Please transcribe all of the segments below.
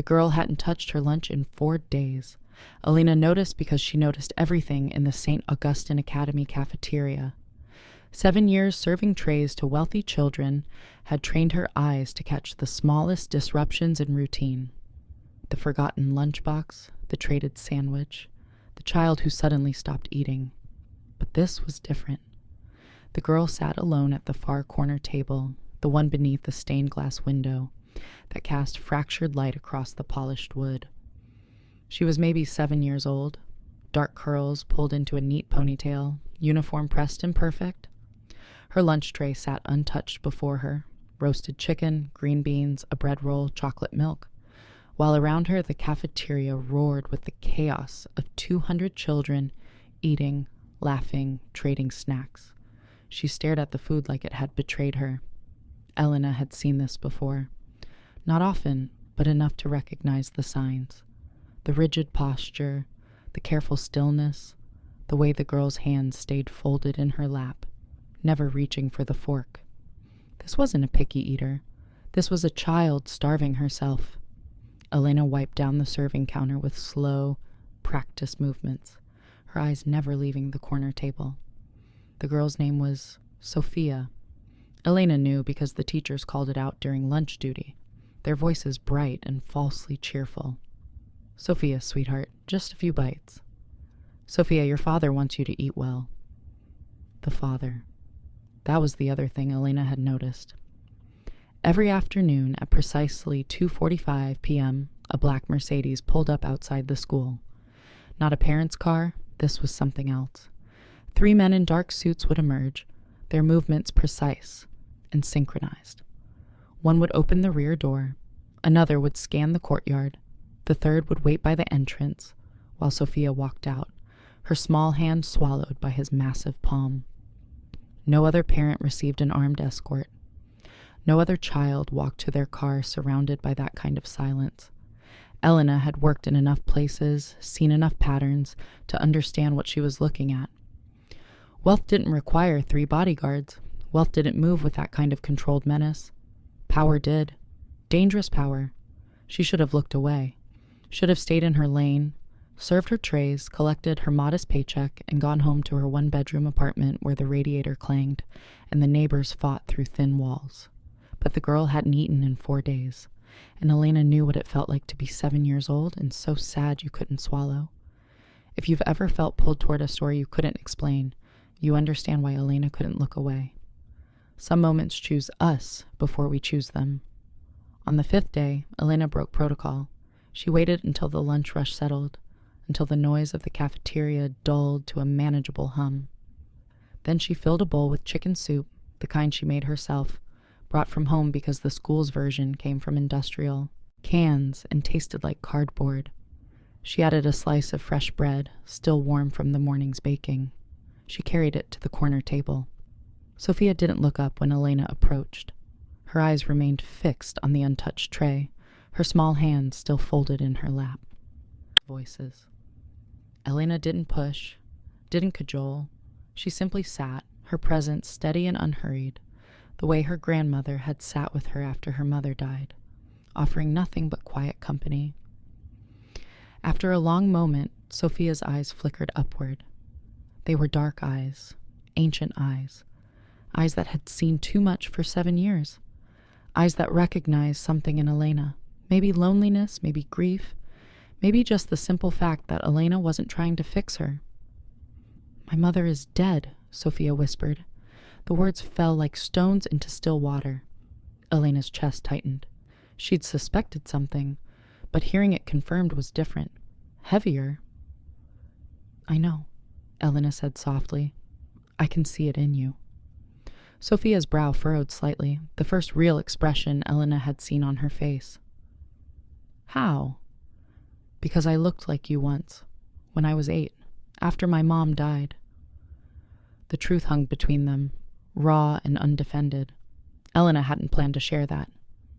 The girl hadn't touched her lunch in 4 days. Elena noticed because she noticed everything in the St. Augustine Academy cafeteria. 7 years serving trays to wealthy children had trained her eyes to catch the smallest disruptions in routine. The forgotten lunchbox, the traded sandwich, the child who suddenly stopped eating. But this was different. The girl sat alone at the far corner table, the one beneath the stained glass window that cast fractured light across the polished wood. She was maybe 7 years old, dark curls pulled into a neat ponytail, uniform pressed and perfect. Her lunch tray sat untouched before her, roasted chicken, green beans, a bread roll, chocolate milk, while around her the cafeteria roared with the chaos of 200 children eating, laughing, trading snacks. She stared at the food like it had betrayed her. Elena had seen this before. Not often, but enough to recognize the signs. The rigid posture, the careful stillness, the way the girl's hands stayed folded in her lap, never reaching for the fork. This wasn't a picky eater. This was a child starving herself. Elena wiped down the serving counter with slow, practiced movements, her eyes never leaving the corner table. The girl's name was Sophia. Elena knew because the teachers called it out during lunch duty, their voices bright and falsely cheerful. "Sophia, sweetheart, just a few bites." "Sophia, your father wants you to eat well." The father. That was the other thing Elena had noticed. Every afternoon at precisely 2:45 p.m., a black Mercedes pulled up outside the school. Not a parent's car, this was something else. 3 men in dark suits would emerge, their movements precise and synchronized. One would open the rear door, another would scan the courtyard, the third would wait by the entrance, while Sophia walked out, her small hand swallowed by his massive palm. No other parent received an armed escort. No other child walked to their car surrounded by that kind of silence. Elena had worked in enough places, seen enough patterns, to understand what she was looking at. Wealth didn't require 3 bodyguards. Wealth didn't move with that kind of controlled menace. Power did. Dangerous power. She should have looked away. Should have stayed in her lane, served her trays, collected her modest paycheck, and gone home to her 1-bedroom apartment where the radiator clanged and the neighbors fought through thin walls. But the girl hadn't eaten in 4 days, and Elena knew what it felt like to be 7 years old and so sad you couldn't swallow. If you've ever felt pulled toward a story you couldn't explain, you understand why Elena couldn't look away. Some moments choose us before we choose them. On the 5th day, Elena broke protocol. She waited until the lunch rush settled, until the noise of the cafeteria dulled to a manageable hum. Then she filled a bowl with chicken soup, the kind she made herself, brought from home because the school's version came from industrial cans and tasted like cardboard. She added a slice of fresh bread, still warm from the morning's baking. She carried it to the corner table. Sophia didn't look up when Elena approached. Her eyes remained fixed on the untouched tray, her small hands still folded in her lap. Voices. Elena didn't push, didn't cajole. She simply sat, her presence steady and unhurried, the way her grandmother had sat with her after her mother died, offering nothing but quiet company. After a long moment, Sophia's eyes flickered upward. They were dark eyes, ancient eyes, eyes that had seen too much for 7 years, eyes that recognized something in Elena, maybe loneliness, maybe grief, maybe just the simple fact that Elena wasn't trying to fix her. "My mother is dead," Sophia whispered. The words fell like stones into still water. Elena's chest tightened. She'd suspected something, but hearing it confirmed was different, heavier. "I know," Elena said softly. "I can see it in you." Sophia's brow furrowed slightly, the first real expression Elena had seen on her face. "How?" "Because I looked like you once, when I was 8, after my mom died." The truth hung between them, raw and undefended. Elena hadn't planned to share that,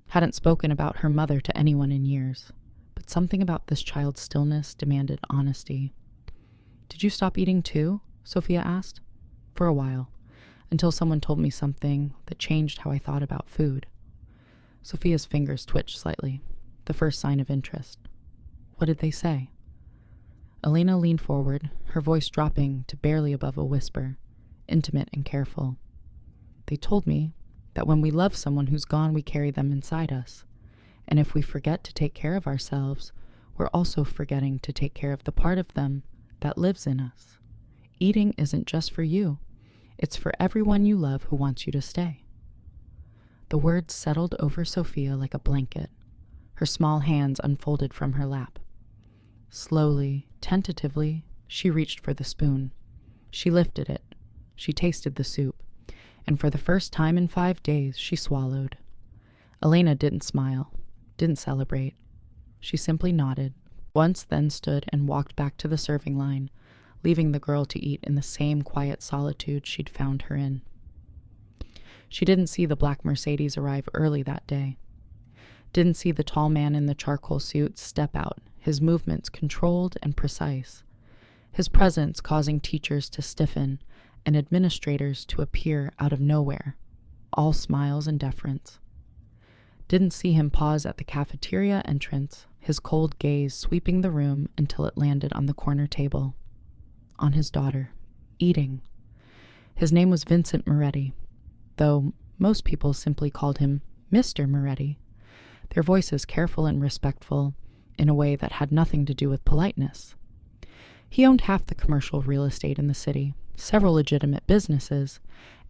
hadn't spoken about her mother to anyone in years, but something about this child's stillness demanded honesty. "Did you stop eating too?" Sophia asked. "For a while, until someone told me something that changed how I thought about food." Sophia's fingers twitched slightly. the first sign of interest. What did they say? Elena leaned forward, her voice dropping to barely above a whisper, intimate and careful. They told me that when we love someone who's gone, we carry them inside us. And if we forget to take care of ourselves, we're also forgetting to take care of the part of them that lives in us. Eating isn't just for you. It's for everyone you love who wants you to stay. The words settled over Sophia like a blanket. Her small hands unfolded from her lap. Slowly, tentatively, she reached for the spoon. She lifted it. She tasted the soup. And for the first time in 5 days, she swallowed. Elena didn't smile, didn't celebrate. She simply nodded, once then stood and walked back to the serving line, leaving the girl to eat in the same quiet solitude she'd found her in. She didn't see the black Mercedes arrive early that day. Didn't see the tall man in the charcoal suit step out, his movements controlled and precise, his presence causing teachers to stiffen and administrators to appear out of nowhere, all smiles and deference. Didn't see him pause at the cafeteria entrance, his cold gaze sweeping the room until it landed on the corner table. On his daughter, eating. His name was Vincent Moretti, though most people simply called him Mr. Moretti, their voices careful and respectful in a way that had nothing to do with politeness. He owned half the commercial real estate in the city, several legitimate businesses,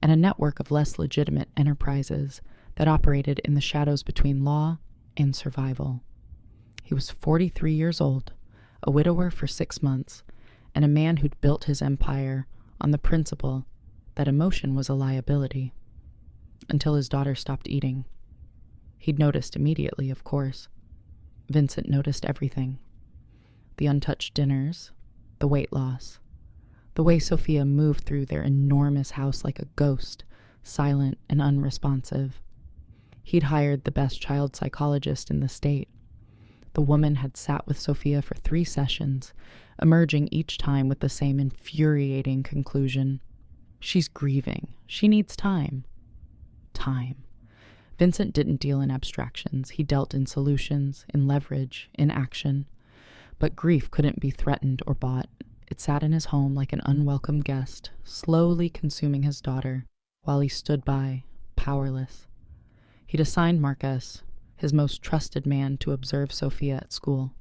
and a network of less legitimate enterprises that operated in the shadows between law and survival. He was 43 years old, a widower for 6 months, and a man who'd built his empire on the principle that emotion was a liability, until his daughter stopped eating. He'd noticed immediately, of course. Vincent noticed everything. The untouched dinners, the weight loss, the way Sophia moved through their enormous house like a ghost, silent and unresponsive. He'd hired the best child psychologist in the state. The woman had sat with Sophia for 3 sessions, emerging each time with the same infuriating conclusion. She's grieving. She needs time. Time. Vincent didn't deal in abstractions. He dealt in solutions, in leverage, in action. But grief couldn't be threatened or bought. It sat in his home like an unwelcome guest, slowly consuming his daughter, while he stood by, powerless. He'd assigned Marcus, his most trusted man, to observe Sophia at school.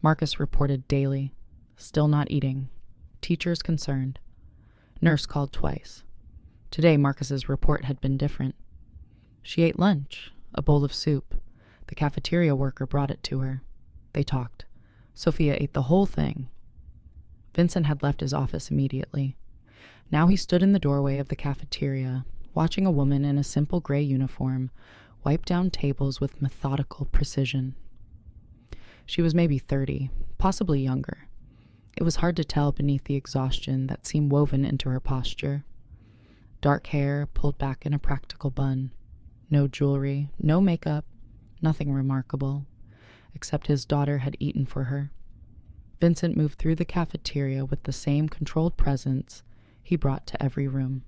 Marcus reported daily, still not eating. Teachers concerned. Nurse called twice. Today, Marcus's report had been different. She ate lunch, a bowl of soup. The cafeteria worker brought it to her. They talked. Sophia ate the whole thing. Vincent had left his office immediately. Now he stood in the doorway of the cafeteria, watching a woman in a simple gray uniform wipe down tables with methodical precision. She was maybe 30, possibly younger. It was hard to tell beneath the exhaustion that seemed woven into her posture. Dark hair pulled back in a practical bun. No jewelry, no makeup, nothing remarkable, except his daughter had eaten for her. Vincent moved through the cafeteria with the same controlled presence he brought to every room.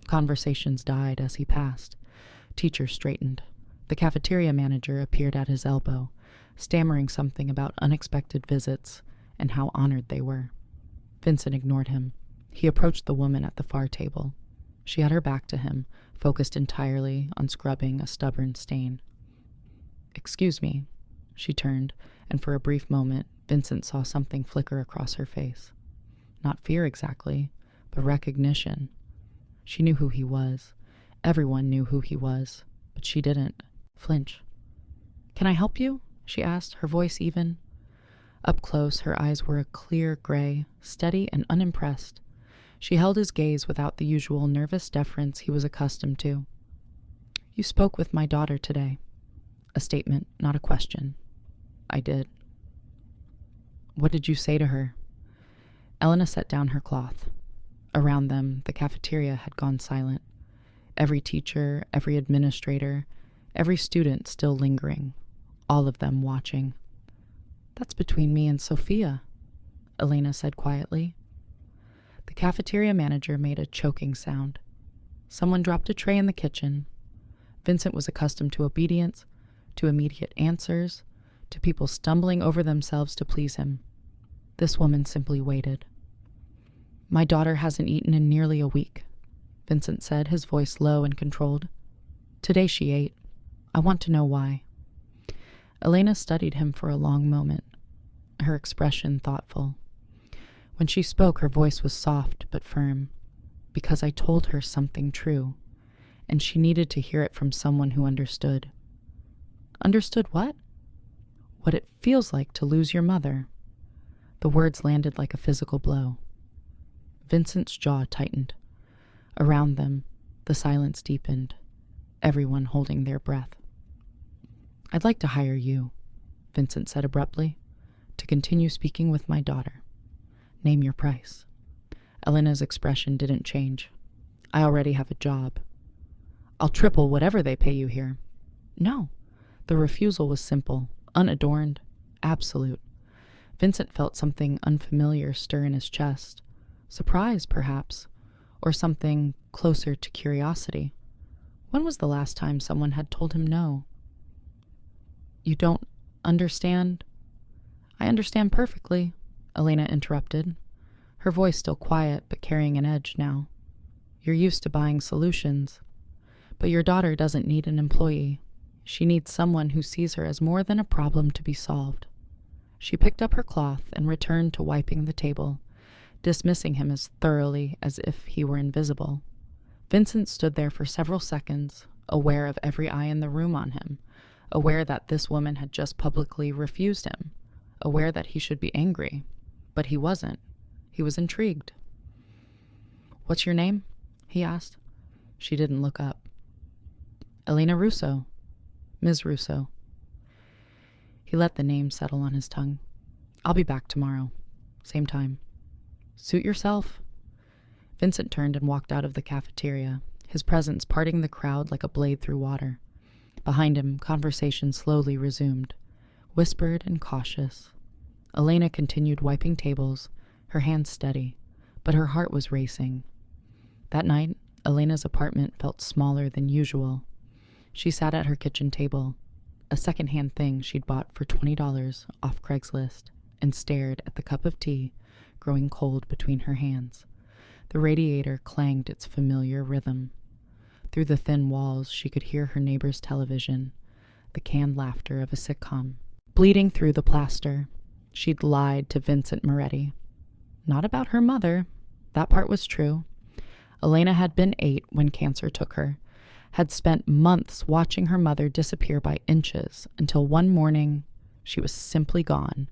Conversations died as he passed. Teachers straightened. The cafeteria manager appeared at his elbow, stammering something about unexpected visits and how honored they were. Vincent ignored him. He approached the woman at the far table. She had her back to him, focused entirely on scrubbing a stubborn stain. "Excuse me." She turned, and for a brief moment, Vincent saw something flicker across her face. Not fear exactly, but recognition. She knew who he was. Everyone knew who he was, but she didn't flinch. "Can I help you?" she asked, her voice even. Up close, her eyes were a clear gray, steady and unimpressed. She held his gaze without the usual nervous deference he was accustomed to. "You spoke with my daughter today." A statement, not a question. "I did." "What did you say to her?" Elena set down her cloth. Around them, the cafeteria had gone silent. Every teacher, every administrator, every student still lingering, all of them watching. "That's between me and Sophia," Elena said quietly. The cafeteria manager made a choking sound. Someone dropped a tray in the kitchen. Vincent was accustomed to obedience, to immediate answers, to people stumbling over themselves to please him. This woman simply waited. "My daughter hasn't eaten in nearly a week," Vincent said, his voice low and controlled. "Today she ate. I want to know why." Elena studied him for a long moment, her expression thoughtful. When she spoke, her voice was soft but firm. "Because I told her something true, and she needed to hear it from someone who understood." "Understood what?" "What it feels like to lose your mother." The words landed like a physical blow. Vincent's jaw tightened. Around them, the silence deepened, everyone holding their breath. "I'd like to hire you," Vincent said abruptly, "to continue speaking with my daughter. Name your price." Elena's expression didn't change. "I already have a job." "I'll triple whatever they pay you here." "No." The refusal was simple, unadorned, absolute. Vincent felt something unfamiliar stir in his chest. Surprise, perhaps, or something closer to curiosity. When was the last time someone had told him no? "You don't understand?" "I understand perfectly," Elena interrupted, her voice still quiet but carrying an edge now. "You're used to buying solutions. But your daughter doesn't need an employee. She needs someone who sees her as more than a problem to be solved." She picked up her cloth and returned to wiping the table, dismissing him as thoroughly as if he were invisible. Vincent stood there for several seconds, aware of every eye in the room on him, aware that this woman had just publicly refused him, aware that he should be angry. But he wasn't. He was intrigued. "What's your name?" he asked. She didn't look up. "Elena Russo. Ms. Russo." He let the name settle on his tongue. "I'll be back tomorrow. Same time." "Suit yourself." Vincent turned and walked out of the cafeteria, his presence parting the crowd like a blade through water. Behind him, conversation slowly resumed, whispered and cautious. Elena continued wiping tables, her hands steady, but her heart was racing. That night, Elena's apartment felt smaller than usual. She sat at her kitchen table, a second-hand thing she'd bought for $20 off Craigslist, and stared at the cup of tea growing cold between her hands. The radiator clanged its familiar rhythm. Through the thin walls, she could hear her neighbor's television, the canned laughter of a sitcom. Bleeding through the plaster, she'd lied to Vincent Moretti. Not about her mother. That part was true. Elena had been 8 when cancer took her, had spent months watching her mother disappear by inches until one morning she was simply gone,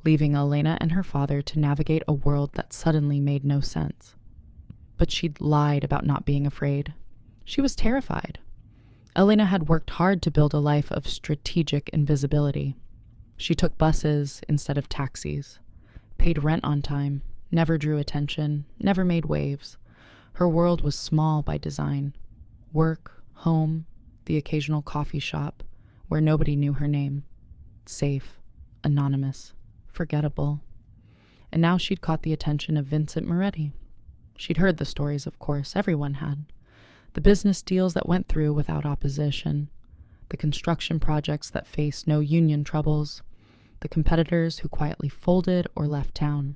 leaving Elena and her father to navigate a world that suddenly made no sense. But she'd lied about not being afraid. She was terrified. Elena had worked hard to build a life of strategic invisibility. She took buses instead of taxis, paid rent on time, never drew attention, never made waves. Her world was small by design. Work, home, the occasional coffee shop where nobody knew her name. Safe, anonymous, forgettable. And now she'd caught the attention of Vincent Moretti. She'd heard the stories, of course, everyone had. The business deals that went through without opposition, the construction projects that faced no union troubles, the competitors who quietly folded or left town,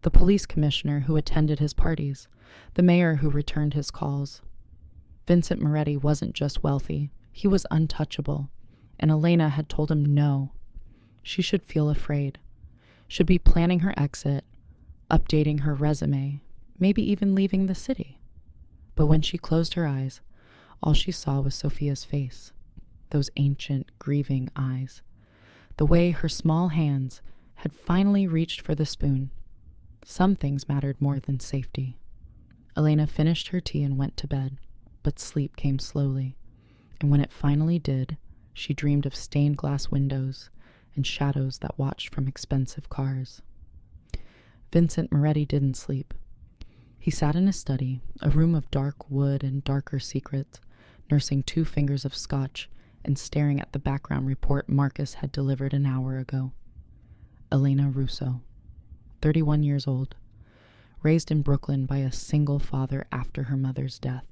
the police commissioner who attended his parties, the mayor who returned his calls. Vincent Moretti wasn't just wealthy, he was untouchable, and Elena had told him no. She should feel afraid, should be planning her exit, updating her resume, maybe even leaving the city. But when she closed her eyes, all she saw was Sophia's face, those ancient, grieving eyes, the way her small hands had finally reached for the spoon. Some things mattered more than safety. Elena finished her tea and went to bed, but sleep came slowly, and when it finally did, she dreamed of stained glass windows and shadows that watched from expensive cars. Vincent Moretti didn't sleep. He sat in his study, a room of dark wood and darker secrets, nursing 2 fingers of scotch and staring at the background report Marcus had delivered an hour ago. Elena Russo, 31 years old, raised in Brooklyn by a single father after her mother's death,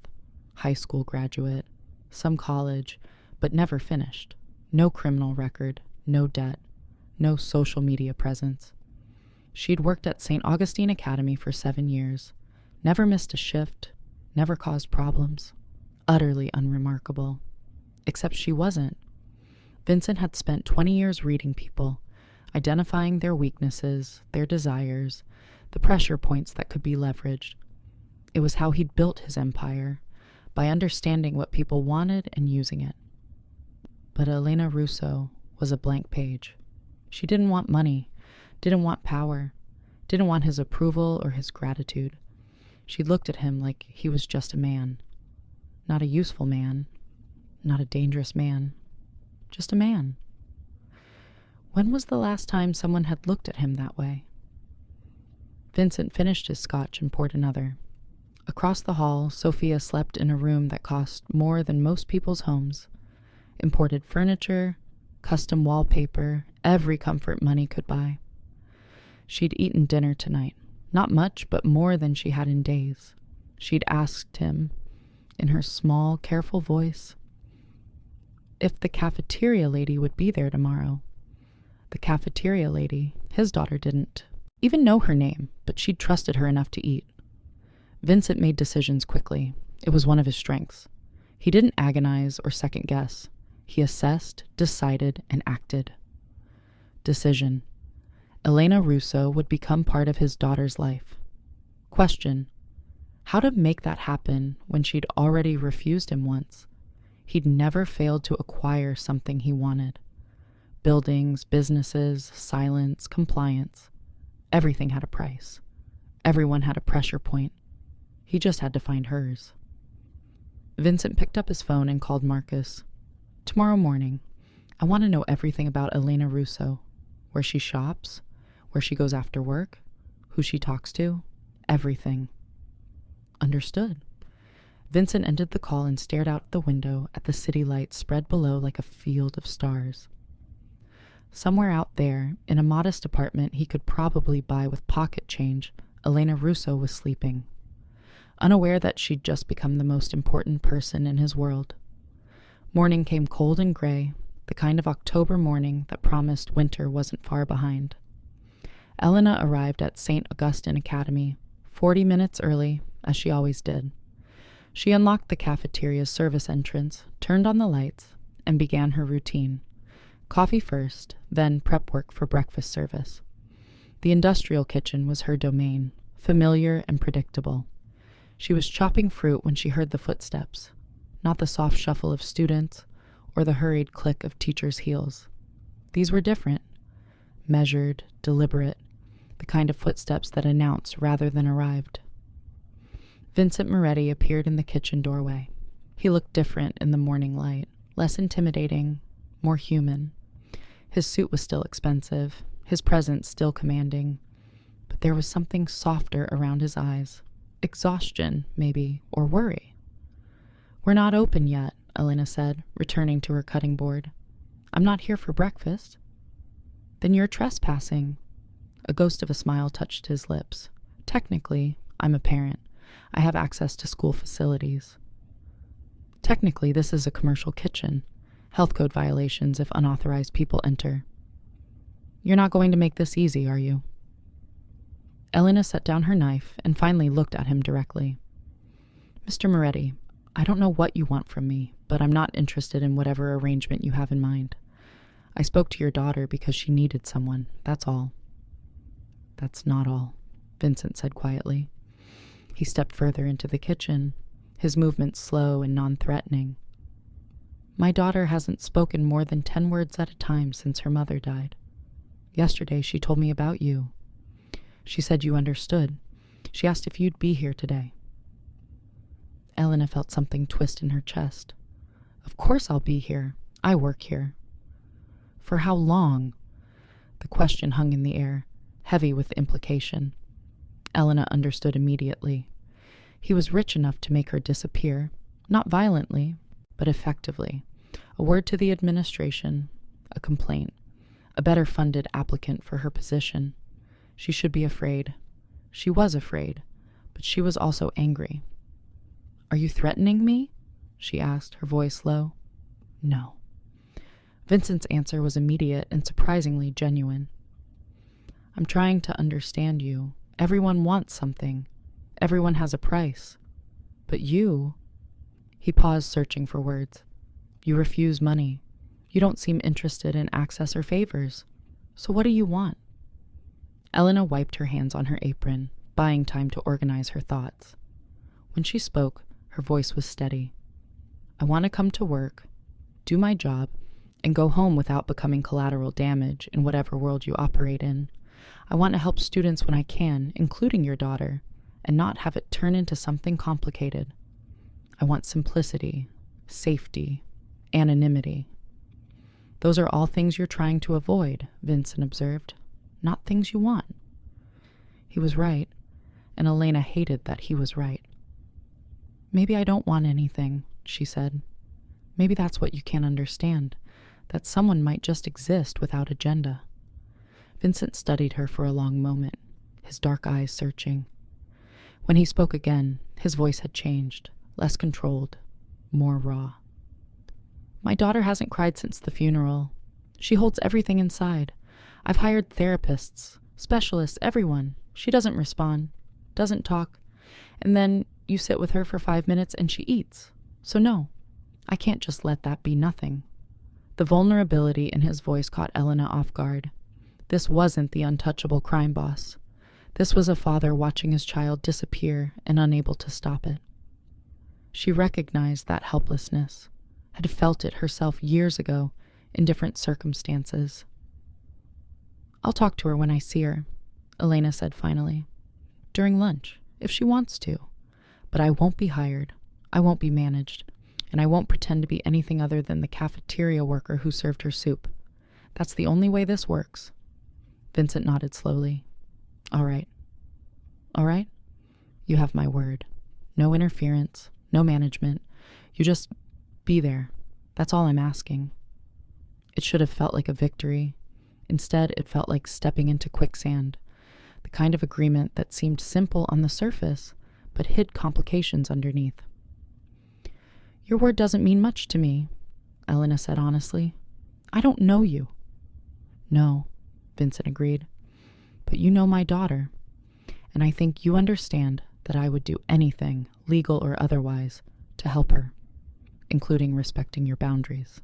high school graduate, some college, but never finished, No criminal record, no debt, no social media presence. She'd worked at St. Augustine Academy for 7 years, never missed a shift, never caused problems. Utterly unremarkable. Except she wasn't. Vincent had spent 20 years reading people, identifying their weaknesses, their desires, the pressure points that could be leveraged. It was how he'd built his empire, by understanding what people wanted and using it. But Elena Russo was a blank page. She didn't want money, didn't want power, didn't want his approval or his gratitude. She looked at him like he was just a man. Not a useful man, not a dangerous man, just a man. When was the last time someone had looked at him that way? Vincent finished his scotch and poured another. Across the hall, Sophia slept in a room that cost more than most people's homes. Imported furniture, custom wallpaper, every comfort money could buy. She'd eaten dinner tonight. Not much, but more than she had in days. She'd asked him, in her small, careful voice, if the cafeteria lady would be there tomorrow. The cafeteria lady, his daughter didn't even know her name, but she'd trusted her enough to eat. Vincent made decisions quickly. It was one of his strengths. He didn't agonize or second guess. He assessed, decided, and acted. Decision. Elena Russo would become part of his daughter's life. Question. How to make that happen when she'd already refused him once? He'd never failed to acquire something he wanted. Buildings, businesses, silence, compliance. Everything had a price. Everyone had a pressure point. He just had to find hers. Vincent picked up his phone and called Marcus. Tomorrow morning, I want to know everything about Elena Russo. Where she shops, where she goes after work, who she talks to, everything. Understood. Vincent ended the call and stared out the window at the city lights spread below like a field of stars. Somewhere out there, in a modest apartment he could probably buy with pocket change, Elena Russo was sleeping, unaware that she'd just become the most important person in his world. Morning came cold and gray, the kind of October morning that promised winter wasn't far behind. Elena arrived at St. Augustine Academy, 40 minutes early, as she always did. She unlocked the cafeteria's service entrance, turned on the lights, and began her routine. Coffee first, then prep work for breakfast service. The industrial kitchen was her domain, familiar and predictable. She was chopping fruit when she heard the footsteps, not the soft shuffle of students or the hurried click of teachers' heels. These were different, measured, deliberate, the kind of footsteps that announced rather than arrived. Vincent Moretti appeared in the kitchen doorway. He looked different in the morning light, less intimidating, more human. His suit was still expensive, his presence still commanding, but there was something softer around his eyes. Exhaustion, maybe, or worry. We're not open yet, Elena said, returning to her cutting board. I'm not here for breakfast. Then you're trespassing. A ghost of a smile touched his lips. Technically, I'm a parent. I have access to school facilities. Technically, this is a commercial kitchen. Health code violations if unauthorized people enter. You're not going to make this easy, are you? Elena set down her knife and finally looked at him directly. Mr. Moretti, I don't know what you want from me, but I'm not interested in whatever arrangement you have in mind. I spoke to your daughter because she needed someone, that's all. That's not all, Vincent said quietly. He stepped further into the kitchen, his movements slow and non-threatening. My daughter hasn't spoken more than 10 words at a time since her mother died. Yesterday she told me about you. She said you understood. She asked if you'd be here today. Elena felt something twist in her chest. Of course I'll be here. I work here. For how long? The question hung in the air, heavy with implication. Elena understood immediately. He was rich enough to make her disappear, not violently, but effectively. A word to the administration, a complaint, a better funded applicant for her position. She should be afraid. She was afraid, but she was also angry. Are you threatening me? She asked, her voice low. No. Vincent's answer was immediate and surprisingly genuine. I'm trying to understand you. Everyone wants something. Everyone has a price. But you... He paused, searching for words. You refuse money. You don't seem interested in access or favors. So what do you want? Elena wiped her hands on her apron, buying time to organize her thoughts. When she spoke, her voice was steady. I want to come to work, do my job, and go home without becoming collateral damage in whatever world you operate in. I want to help students when I can, including your daughter, and not have it turn into something complicated. I want simplicity, safety, anonymity. Those are all things you're trying to avoid, Vincent observed, not things you want. He was right, and Elena hated that he was right. Maybe I don't want anything, she said. Maybe that's what you can't understand, that someone might just exist without agenda. Vincent studied her for a long moment, his dark eyes searching. When he spoke again, his voice had changed, less controlled, more raw. My daughter hasn't cried since the funeral. She holds everything inside. I've hired therapists, specialists, everyone. She doesn't respond, doesn't talk. And then you sit with her for 5 minutes and she eats. So no, I can't just let that be nothing. The vulnerability in his voice caught Elena off guard. This wasn't the untouchable crime boss. This was a father watching his child disappear and unable to stop it. She recognized that helplessness, had felt it herself years ago in different circumstances. I'll talk to her when I see her, Elena said finally. During lunch, if she wants to. But I won't be hired. I won't be managed. And I won't pretend to be anything other than the cafeteria worker who served her soup. That's the only way this works. Vincent nodded slowly. All right. All right? You have my word. No interference, no management. You just be there. That's all I'm asking. It should have felt like a victory. Instead, it felt like stepping into quicksand, the kind of agreement that seemed simple on the surface, but hid complications underneath. Your word doesn't mean much to me, Elena said honestly. I don't know you. No, Vincent agreed. But you know my daughter, and I think you understand that I would do anything, legal or otherwise, to help her, including respecting your boundaries.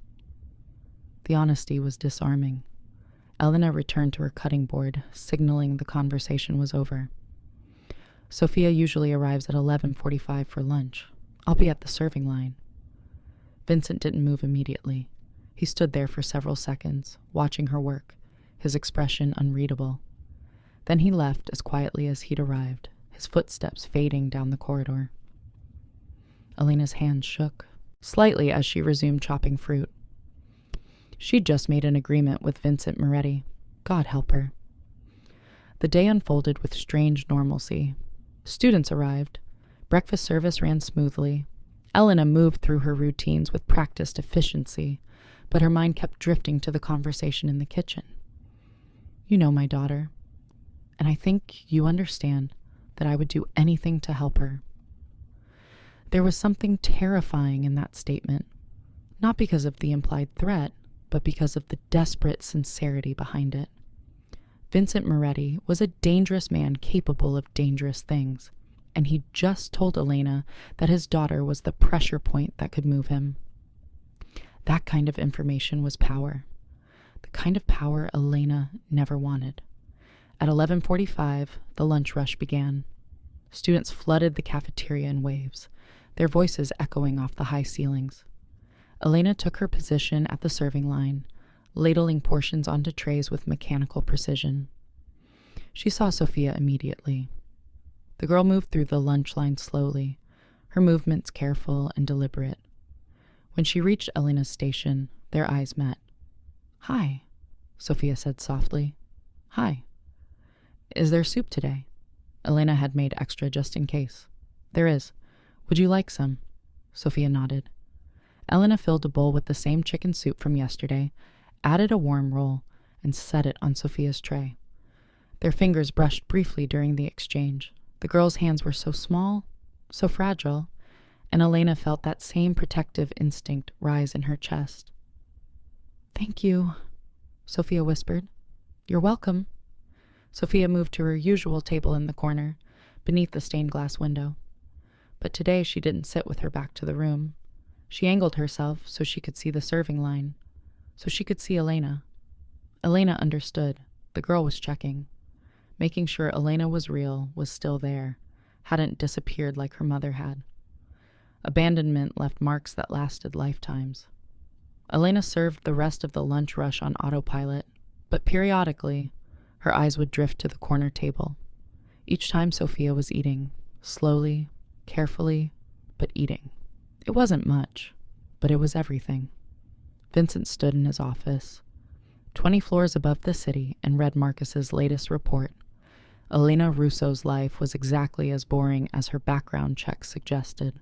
The honesty was disarming. Elena returned to her cutting board, signaling the conversation was over. Sophia usually arrives at 11:45 for lunch. I'll be at the serving line. Vincent didn't move immediately. He stood there for several seconds, watching her work, his expression unreadable. Then he left as quietly as he'd arrived, his footsteps fading down the corridor. Elena's hands shook, slightly as she resumed chopping fruit. She'd just made an agreement with Vincent Moretti. God help her. The day unfolded with strange normalcy. Students arrived. Breakfast service ran smoothly. Elena moved through her routines with practiced efficiency, but her mind kept drifting to the conversation in the kitchen. You know my daughter, and I think you understand that I would do anything to help her. There was something terrifying in that statement, not because of the implied threat, but because of the desperate sincerity behind it. Vincent Moretti was a dangerous man capable of dangerous things, and he just told Elena that his daughter was the pressure point that could move him. That kind of information was power, the kind of power Elena never wanted. At 11:45, the lunch rush began. Students flooded the cafeteria in waves, their voices echoing off the high ceilings. Elena took her position at the serving line, ladling portions onto trays with mechanical precision. She saw Sophia immediately. The girl moved through the lunch line slowly, her movements careful and deliberate. When she reached Elena's station, their eyes met. Hi, Sophia said softly. Hi. Is there soup today? Elena had made extra just in case. There is. Would you like some? Sophia nodded. Elena filled a bowl with the same chicken soup from yesterday, added a warm roll, and set it on Sophia's tray. Their fingers brushed briefly during the exchange. The girl's hands were so small, so fragile, and Elena felt that same protective instinct rise in her chest. "Thank you," Sophia whispered. "You're welcome." Sophia moved to her usual table in the corner, beneath the stained glass window. But today she didn't sit with her back to the room. She angled herself so she could see the serving line, so she could see Elena. Elena understood. The girl was checking, making sure Elena was real, was still there, hadn't disappeared like her mother had. Abandonment left marks that lasted lifetimes. Elena served the rest of the lunch rush on autopilot, but periodically, her eyes would drift to the corner table. Each time Sophia was eating, slowly, carefully, but eating. It wasn't much, but it was everything. Vincent stood in his office, 20 floors above the city, and read Marcus's latest report. Elena Russo's life was exactly as boring as her background check suggested.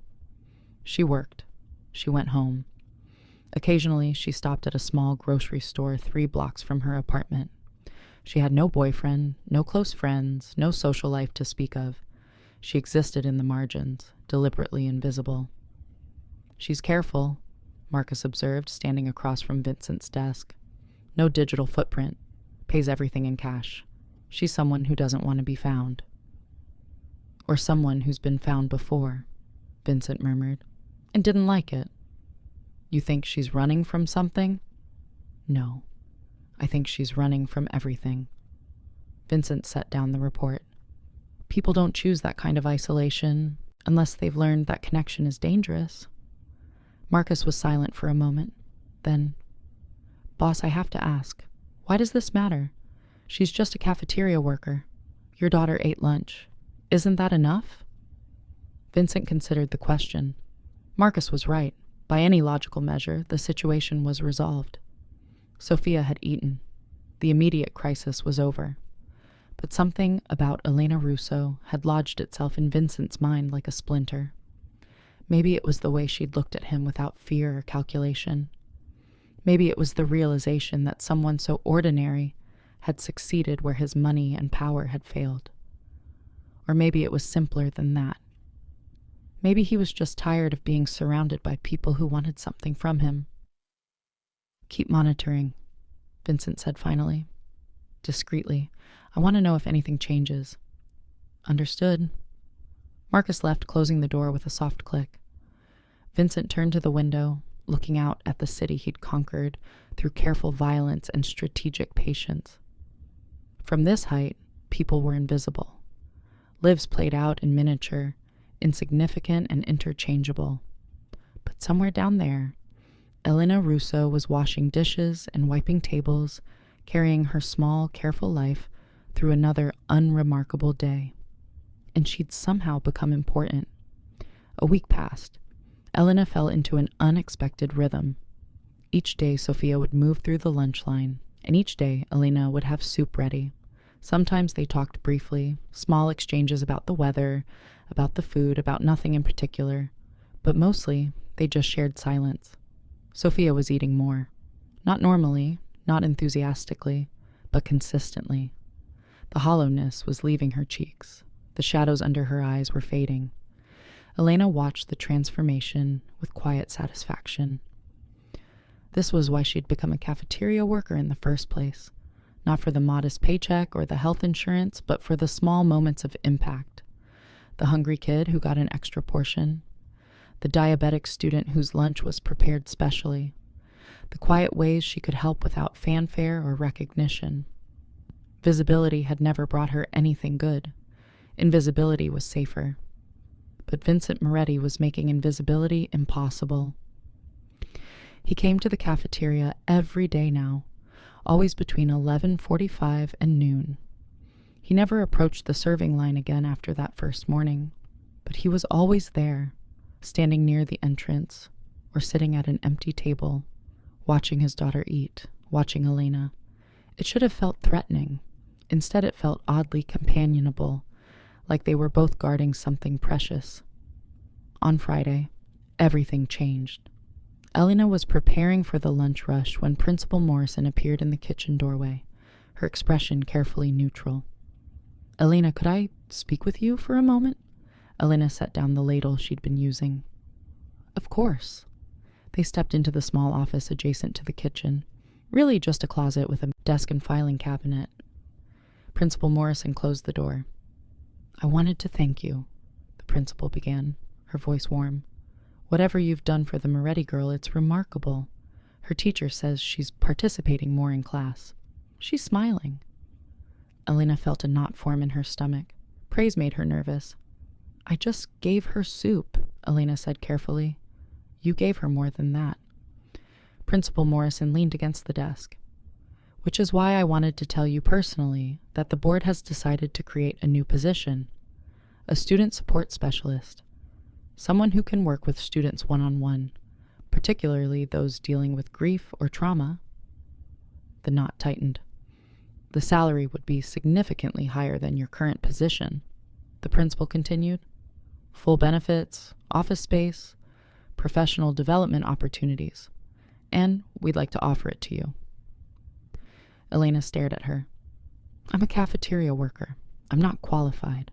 She worked. She went home. Occasionally, she stopped at a small grocery store 3 blocks from her apartment. She had no boyfriend, no close friends, no social life to speak of. She existed in the margins, deliberately invisible. "She's careful," Marcus observed, standing across from Vincent's desk. "No digital footprint. Pays everything in cash. She's someone who doesn't want to be found." "Or someone who's been found before," Vincent murmured, "and didn't like it." "You think she's running from something?" "No. I think she's running from everything." Vincent set down the report. "People don't choose that kind of isolation unless they've learned that connection is dangerous." Marcus was silent for a moment. Then, "Boss, I have to ask, why does this matter? She's just a cafeteria worker. Your daughter ate lunch. Isn't that enough?" Vincent considered the question. Marcus was right. By any logical measure, the situation was resolved. Sophia had eaten. The immediate crisis was over. But something about Elena Russo had lodged itself in Vincent's mind like a splinter. Maybe it was the way she'd looked at him without fear or calculation. Maybe it was the realization that someone so ordinary had succeeded where his money and power had failed. Or maybe it was simpler than that. Maybe he was just tired of being surrounded by people who wanted something from him. "Keep monitoring," Vincent said finally. Discreetly, "I want to know if anything changes." "Understood." Marcus left, closing the door with a soft click. Vincent turned to the window, looking out at the city he'd conquered through careful violence and strategic patience. From this height, people were invisible. Lives played out in miniature, insignificant and interchangeable. But somewhere down there, Elena Russo was washing dishes and wiping tables, carrying her small, careful life through another unremarkable day. And she'd somehow become important. A week passed. Elena fell into an unexpected rhythm. Each day, Sophia would move through the lunch line, and each day, Elena would have soup ready. Sometimes they talked briefly, small exchanges about the weather, about the food, about nothing in particular. But mostly, they just shared silence. Sophia was eating more. Not normally, not enthusiastically, but consistently. The hollowness was leaving her cheeks. The shadows under her eyes were fading. Elena watched the transformation with quiet satisfaction. This was why she'd become a cafeteria worker in the first place. Not for the modest paycheck or the health insurance, but for the small moments of impact. The hungry kid who got an extra portion. The diabetic student whose lunch was prepared specially. The quiet ways she could help without fanfare or recognition. Visibility had never brought her anything good. Invisibility was safer. But Vincent Moretti was making invisibility impossible. He came to the cafeteria every day now, always between 11:45 and noon. He never approached the serving line again after that first morning, but he was always there, standing near the entrance, or sitting at an empty table, watching his daughter eat, watching Elena. It should have felt threatening. Instead, it felt oddly companionable, like they were both guarding something precious. On Friday, everything changed. Elena was preparing for the lunch rush when Principal Morrison appeared in the kitchen doorway, her expression carefully neutral. "Elena, could I speak with you for a moment?" Elena set down the ladle she'd been using. "Of course." They stepped into the small office adjacent to the kitchen. Really just a closet with a desk and filing cabinet. Principal Morrison closed the door. "I wanted to thank you," the principal began, her voice warm. "Whatever you've done for the Moretti girl, it's remarkable. Her teacher says she's participating more in class. She's smiling." Elena felt a knot form in her stomach. Praise made her nervous. "I just gave her soup," Elena said carefully. "You gave her more than that." Principal Morrison leaned against the desk. "Which is why I wanted to tell you personally that the board has decided to create a new position, a student support specialist, someone who can work with students one-on-one, particularly those dealing with grief or trauma." The knot tightened. "The salary would be significantly higher than your current position," the principal continued. "Full benefits, office space, professional development opportunities, and we'd like to offer it to you." Elena stared at her. "I'm a cafeteria worker. I'm not qualified.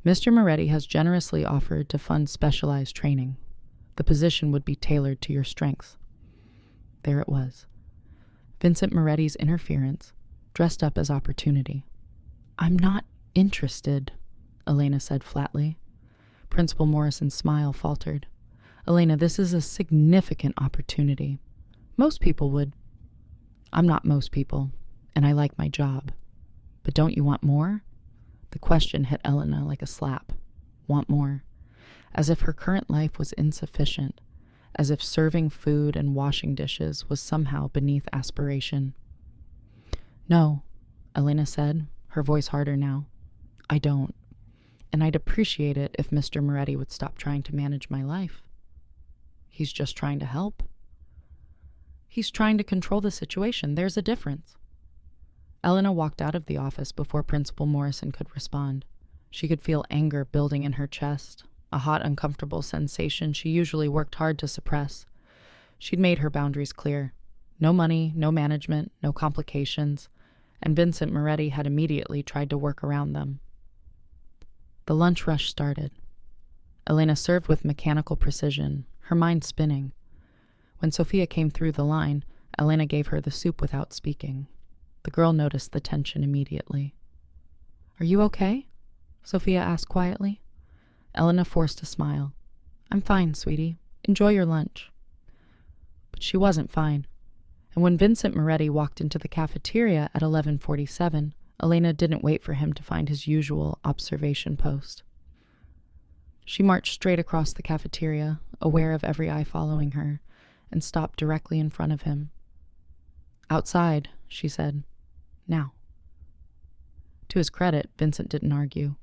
Mr. Moretti has generously offered to fund specialized training. The position would be tailored to your strengths." There it was. Vincent Moretti's interference, dressed up as opportunity. "I'm not interested," Elena said flatly. Principal Morrison's smile faltered. "Elena, this is a significant opportunity. Most people would—" "I'm not most people, and I like my job. But don't you want more?" The question hit Elena like a slap. Want more? As if her current life was insufficient, as if serving food and washing dishes was somehow beneath aspiration. "No," Elena said, her voice harder now. "I don't. And I'd appreciate it if Mr. Moretti would stop trying to manage my life. He's just trying to help. He's trying to control the situation. There's a difference." Elena walked out of the office before Principal Morrison could respond. She could feel anger building in her chest, a hot, uncomfortable sensation she usually worked hard to suppress. She'd made her boundaries clear. No money, no management, no complications, and Vincent Moretti had immediately tried to work around them. The lunch rush started. Elena served with mechanical precision, her mind spinning. When Sophia came through the line, Elena gave her the soup without speaking. The girl noticed the tension immediately. "Are you okay?" Sophia asked quietly. Elena forced a smile. "I'm fine, sweetie. Enjoy your lunch." But she wasn't fine. And when Vincent Moretti walked into the cafeteria at 11:47, Elena didn't wait for him to find his usual observation post. She marched straight across the cafeteria, aware of every eye following her, and stopped directly in front of him. "Outside," she said. "Now." To his credit, Vincent didn't argue.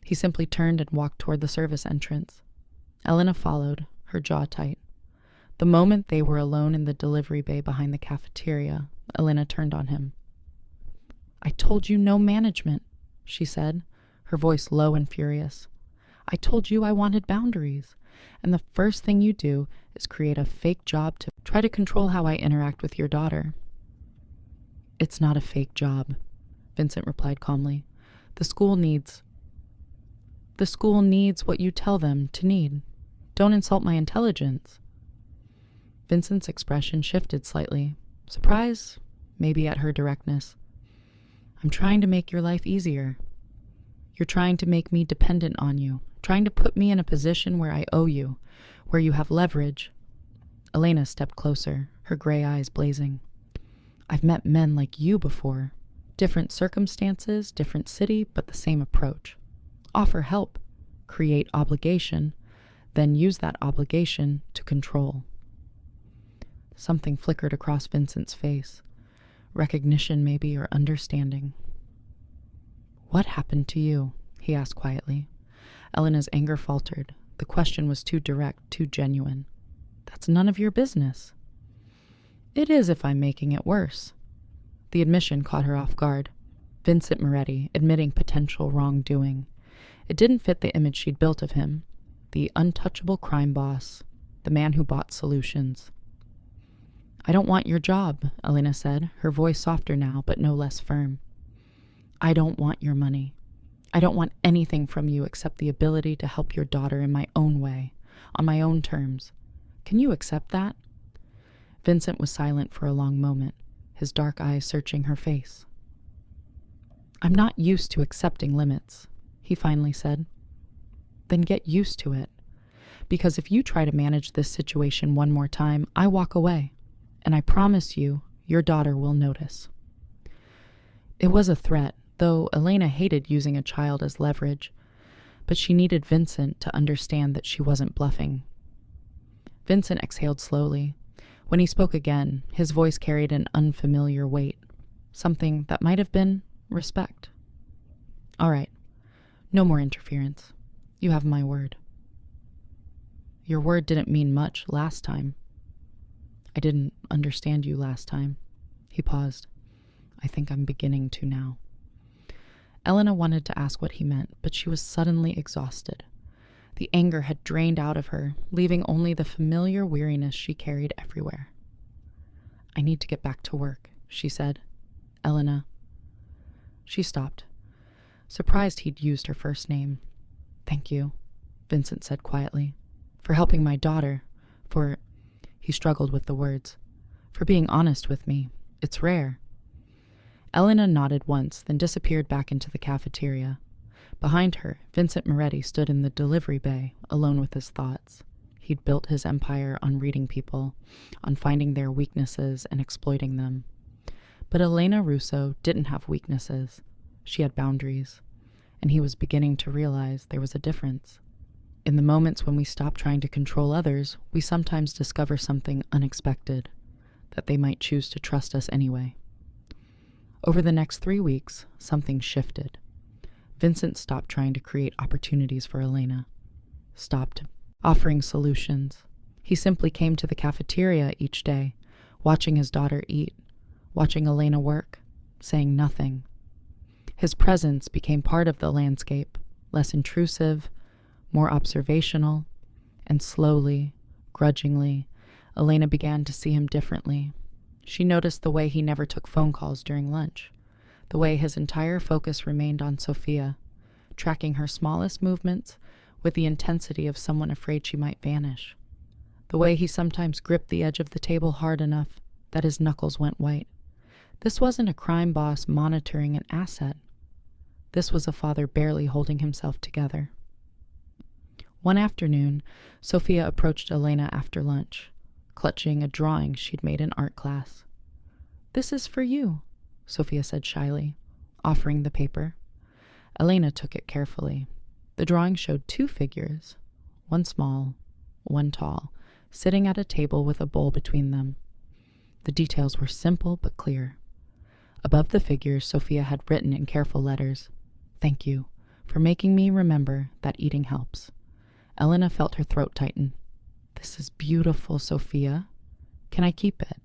He simply turned and walked toward the service entrance. Elena followed, her jaw tight. The moment they were alone in the delivery bay behind the cafeteria, Elena turned on him. "I told you no management," she said, her voice low and furious. "I told you I wanted boundaries, and the first thing you do is create a fake job to try to control how I interact with your daughter." "It's not a fake job," Vincent replied calmly. The school needs what you tell them to need. Don't insult my intelligence." Vincent's expression shifted slightly. Surprise, maybe at her directness. "I'm trying to make your life easier. You're trying to make me dependent on you, trying to put me in a position where I owe you, where you have leverage." Elena stepped closer, her gray eyes blazing. "I've met men like you before. Different circumstances, different city, but the same approach. Offer help, create obligation, then use that obligation to control." Something flickered across Vincent's face. Recognition, maybe, or understanding. "What happened to you?" he asked quietly. Elena's anger faltered. The question was too direct, too genuine. "That's none of your business." "It is if I'm making it worse." The admission caught her off guard. Vincent Moretti admitting potential wrongdoing. It didn't fit the image she'd built of him. The untouchable crime boss. The man who bought solutions. "I don't want your job," Elena said, her voice softer now, but no less firm. "I don't want your money. I don't want anything from you except the ability to help your daughter in my own way, on my own terms. Can you accept that?" Vincent was silent for a long moment. his dark eyes searching her face. "I'm not used to accepting limits," he finally said. "Then get used to it. Because if you try to manage this situation one more time, I walk away. And I promise you, your daughter will notice." It was a threat, though Elena hated using a child as leverage, but she needed Vincent to understand that she wasn't bluffing. Vincent exhaled slowly. When he spoke again, his voice carried an unfamiliar weight, something that might have been respect. "All right, no more interference. You have my word." "Your word didn't mean much last time." "I didn't understand you last time." He paused. "I think I'm beginning to now." Elena wanted to ask what he meant, but she was suddenly exhausted. The anger had drained out of her, leaving only the familiar weariness she carried everywhere. "I need to get back to work," she said. "Elena." She stopped, surprised he'd used her first name. "Thank you," Vincent said quietly, "for helping my daughter, for—" he struggled with the words, "for being honest with me. It's rare." Elena nodded once, then disappeared back into the cafeteria. Behind her, Vincent Moretti stood in the delivery bay, alone with his thoughts. He'd built his empire on reading people, on finding their weaknesses and exploiting them. But Elena Russo didn't have weaknesses. She had boundaries, and he was beginning to realize there was a difference. In the moments when we stop trying to control others, we sometimes discover something unexpected, that they might choose to trust us anyway. Over the next 3 weeks, something shifted. Vincent stopped trying to create opportunities for Elena, stopped offering solutions. He simply came to the cafeteria each day, watching his daughter eat, watching Elena work, saying nothing. His presence became part of the landscape, less intrusive, more observational, and slowly, grudgingly, Elena began to see him differently. She noticed the way he never took phone calls during lunch, the way his entire focus remained on Sophia, tracking her smallest movements with the intensity of someone afraid she might vanish, the way he sometimes gripped the edge of the table hard enough that his knuckles went white. This wasn't a crime boss monitoring an asset. This was a father barely holding himself together. One afternoon, Sophia approached Elena after lunch, clutching a drawing she'd made in art class. "This is for you," Sophia said shyly, offering the paper. Elena took it carefully. The drawing showed 2 figures, one small, one tall, sitting at a table with a bowl between them. The details were simple but clear. Above the figures, Sophia had written in careful letters, "Thank you for making me remember that eating helps." Elena felt her throat tighten. "This is beautiful, Sophia. Can I keep it?"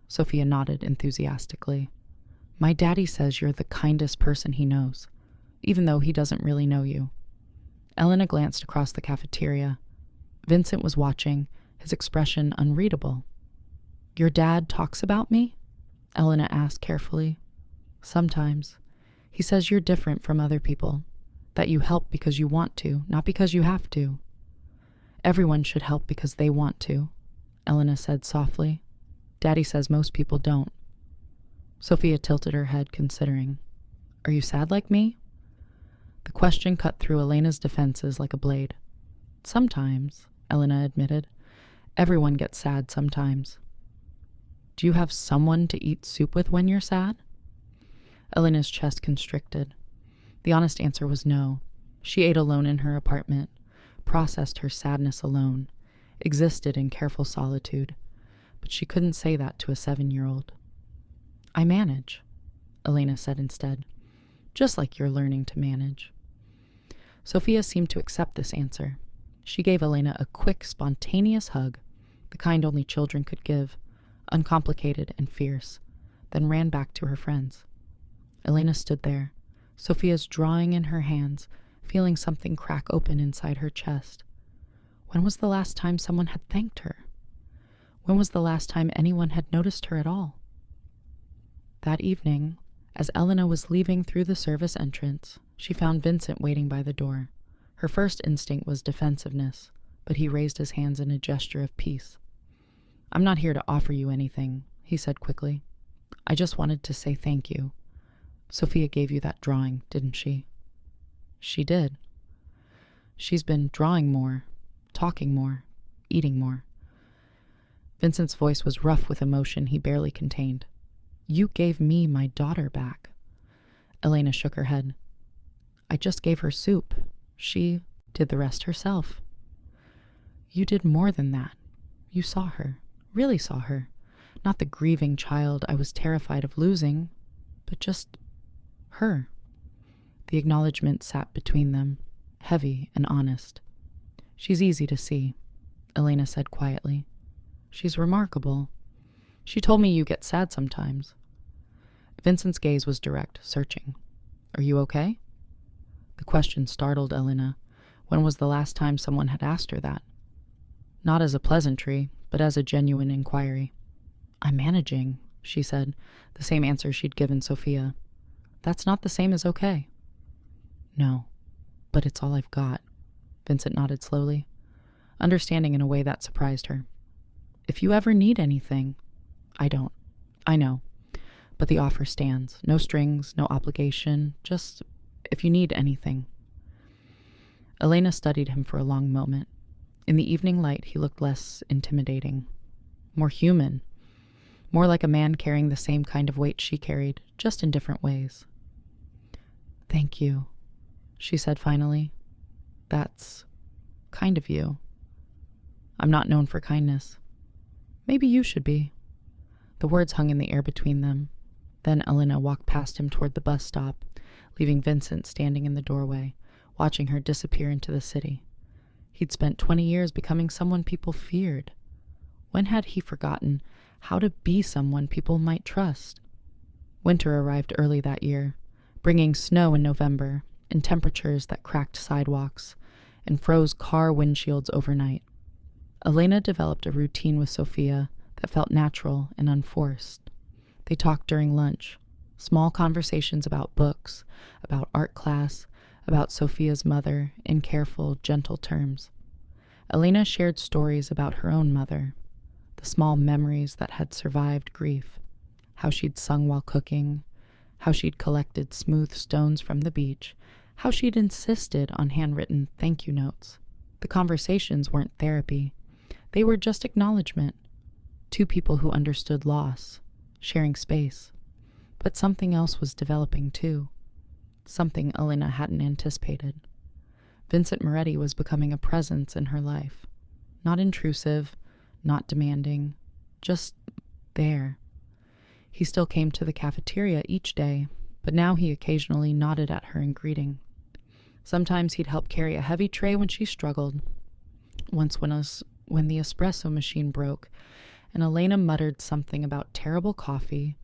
Sophia nodded enthusiastically. "My daddy says you're the kindest person he knows, even though he doesn't really know you." Elena glanced across the cafeteria. Vincent was watching, his expression unreadable. "Your dad talks about me?" Elena asked carefully. "Sometimes. He says you're different from other people, that you help because you want to, not because you have to." "Everyone should help because they want to," Elena said softly. "Daddy says most people don't." Sophia tilted her head, considering. "Are you sad like me?" The question cut through Elena's defenses like a blade. "Sometimes," Elena admitted. "Everyone gets sad sometimes." "Do you have someone to eat soup with when you're sad?" Elena's chest constricted. The honest answer was no. She ate alone in her apartment, processed her sadness alone, existed in careful solitude, but she couldn't say that to a 7-year-old. "I manage," Elena said instead, "just like you're learning to manage." Sophia seemed to accept this answer. She gave Elena a quick, spontaneous hug, the kind only children could give, uncomplicated and fierce, then ran back to her friends. Elena stood there, Sophia's drawing in her hands, feeling something crack open inside her chest. When was the last time someone had thanked her? When was the last time anyone had noticed her at all? That evening, as Elena was leaving through the service entrance, she found Vincent waiting by the door. Her first instinct was defensiveness, but he raised his hands in a gesture of peace. "I'm not here to offer you anything," he said quickly. I just wanted to say thank you. Sophia gave you that drawing, didn't she? She did. She's been drawing more, talking more, eating more. Vincent's voice was rough with emotion he barely contained. You gave me my daughter back. Elena shook her head. I just gave her soup. She did the rest herself. You did more than that. You saw her, really saw her. Not the grieving child I was terrified of losing, but just her. The acknowledgement sat between them, heavy and honest. She's easy to see, Elena said quietly. She's remarkable. She told me you get sad sometimes. Vincent's gaze was direct, searching. Are you okay? The question startled Elena. When was the last time someone had asked her that? Not as a pleasantry, but as a genuine inquiry. I'm managing, she said, the same answer she'd given Sophia. That's not the same as okay. No, but it's all I've got, Vincent nodded slowly, understanding in a way that surprised her. If you ever need anything, I don't. I know. But the offer stands. No strings, no obligation, just if you need anything. Elena studied him for a long moment. In the evening light, he looked less intimidating, more human, more like a man carrying the same kind of weight she carried, just in different ways. Thank you, she said finally. That's kind of you. I'm not known for kindness. Maybe you should be. The words hung in the air between them. Then Elena walked past him toward the bus stop, leaving Vincent standing in the doorway, watching her disappear into the city. He'd spent 20 years becoming someone people feared. When had he forgotten how to be someone people might trust? Winter arrived early that year, bringing snow in November and temperatures that cracked sidewalks and froze car windshields overnight. Elena developed a routine with Sophia that felt natural and unforced. They talked during lunch, small conversations about books, about art class, about Sophia's mother in careful, gentle terms. Elena shared stories about her own mother, the small memories that had survived grief, how she'd sung while cooking, how she'd collected smooth stones from the beach, how she'd insisted on handwritten thank you notes. The conversations weren't therapy. They were just acknowledgement. Two people who understood loss, sharing space. But something else was developing too. Something Elena hadn't anticipated. Vincent Moretti was becoming a presence in her life. Not intrusive, not demanding, just there. He still came to the cafeteria each day, but now he occasionally nodded at her in greeting. Sometimes he'd help carry a heavy tray when she struggled. Once when the espresso machine broke, and Elena muttered something about terrible coffee,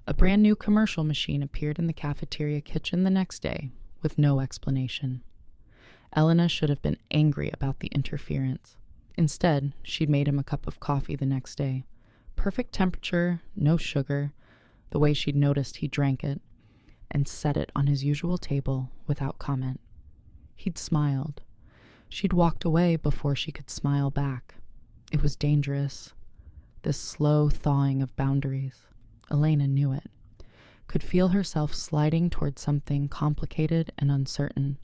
a brand new commercial machine appeared in the cafeteria kitchen the next day, with no explanation. Elena should have been angry about the interference. Instead, she'd made him a cup of coffee the next day. Perfect temperature, no sugar, the way she'd noticed he drank it, and set it on his usual table without comment. He'd smiled. She'd walked away before she could smile back. It was dangerous. This slow thawing of boundaries. Elena knew it. Could feel herself sliding toward something complicated and uncertain.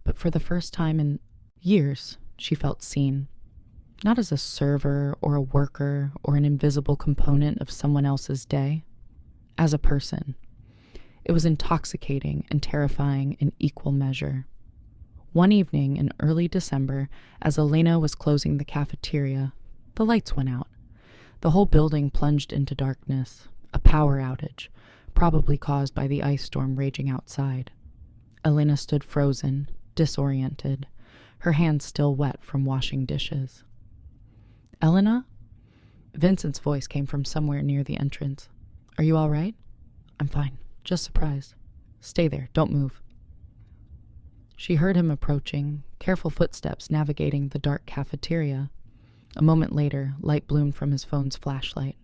But for the first time in years, she felt seen. Not as a server or a worker or an invisible component of someone else's day. As a person. It was intoxicating and terrifying in equal measure. One evening in early December, as Elena was closing the cafeteria, the lights went out. The whole building plunged into darkness, a power outage, probably caused by the ice storm raging outside. Elena stood frozen, disoriented, her hands still wet from washing dishes. Elena? Vincent's voice came from somewhere near the entrance. Are you all right? I'm fine, just surprised. Stay there, don't move. She heard him approaching, careful footsteps navigating the dark cafeteria. A moment later, light bloomed from his phone's flashlight.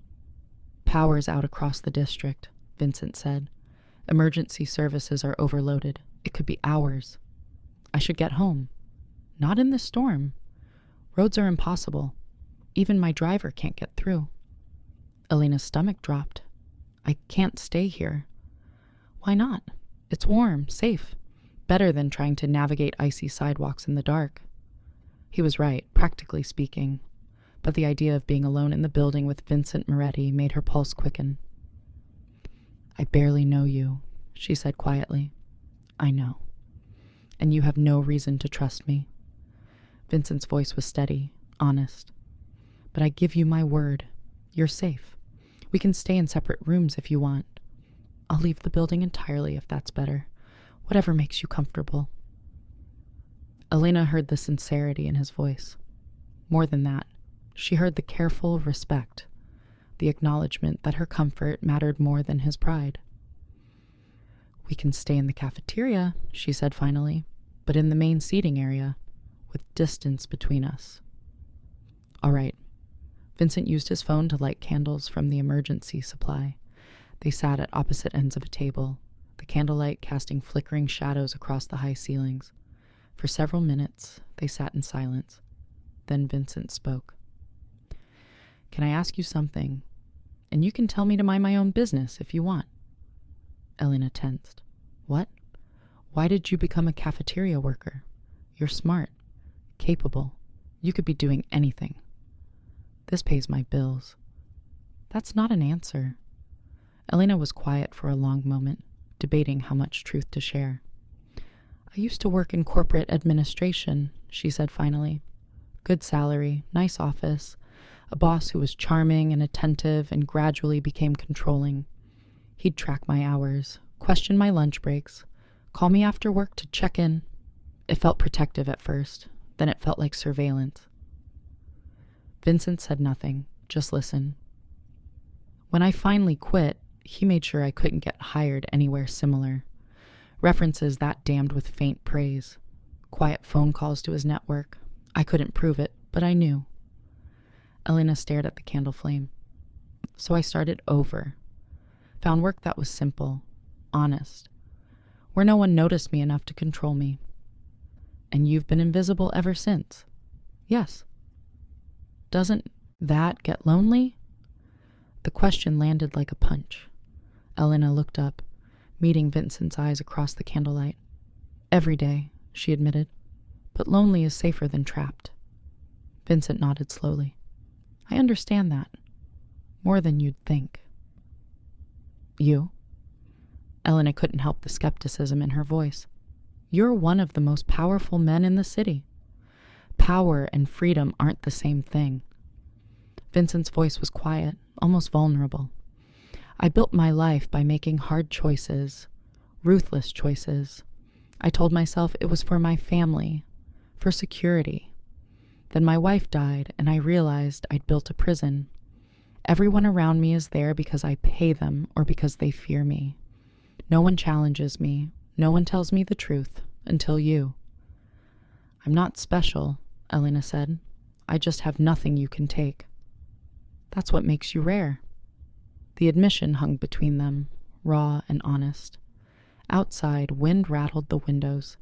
Power's out across the district, Vincent said. Emergency services are overloaded. It could be hours. I should get home. Not in this storm. Roads are impossible. Even my driver can't get through. Elena's stomach dropped. I can't stay here." "Why not? It's warm, safe. Better than trying to navigate icy sidewalks in the dark." He was right, practically speaking, but the idea of being alone in the building with Vincent Moretti made her pulse quicken. "I barely know you," she said quietly. "I know. And you have no reason to trust me." Vincent's voice was steady, honest. "But I give you my word. You're safe. We can stay in separate rooms if you want. I'll leave the building entirely if that's better. Whatever makes you comfortable." Elena heard the sincerity in his voice. More than that, she heard the careful respect, the acknowledgement that her comfort mattered more than his pride. "We can stay in the cafeteria," she said finally, "but in the main seating area, with distance between us." "All right." Vincent used his phone to light candles from the emergency supply. They sat at opposite ends of a table, the candlelight casting flickering shadows across the high ceilings. For several minutes, they sat in silence. Then Vincent spoke. "Can I ask you something? And you can tell me to mind my own business if you want." Elena tensed. "What? Why did you become a cafeteria worker? You're smart, capable. You could be doing anything." "This pays my bills." "That's not an answer." Elena was quiet for a long moment, debating how much truth to share. "I used to work in corporate administration," she said finally. "Good salary, nice office, a boss who was charming and attentive and gradually became controlling. He'd track my hours, question my lunch breaks, call me after work to check in. It felt protective at first, then it felt like surveillance." Vincent said nothing, just listened. "When I finally quit, he made sure I couldn't get hired anywhere similar. References that damned with faint praise. Quiet phone calls to his network. I couldn't prove it, but I knew." Elena stared at the candle flame. "So I started over. Found work that was simple, honest, where no one noticed me enough to control me. And you've been invisible ever since." "Yes." "Doesn't that get lonely?" The question landed like a punch. Elena looked up, meeting Vincent's eyes across the candlelight. "Every day," she admitted, "but lonely is safer than trapped." Vincent nodded slowly. "I understand that. More than you'd think." "You?" Elena couldn't help the skepticism in her voice. "You're one of the most powerful men in the city. Power and freedom aren't the same thing." Vincent's voice was quiet, almost vulnerable. "I built my life by making hard choices, ruthless choices. I told myself it was for my family, for security. Then my wife died, and I realized I'd built a prison. Everyone around me is there because I pay them or because they fear me. No one challenges me. No one tells me the truth, until you." "I'm not special," Elena said. "I just have nothing you can take." "That's what makes you rare." The admission hung between them, raw and honest. Outside, wind rattled the windows.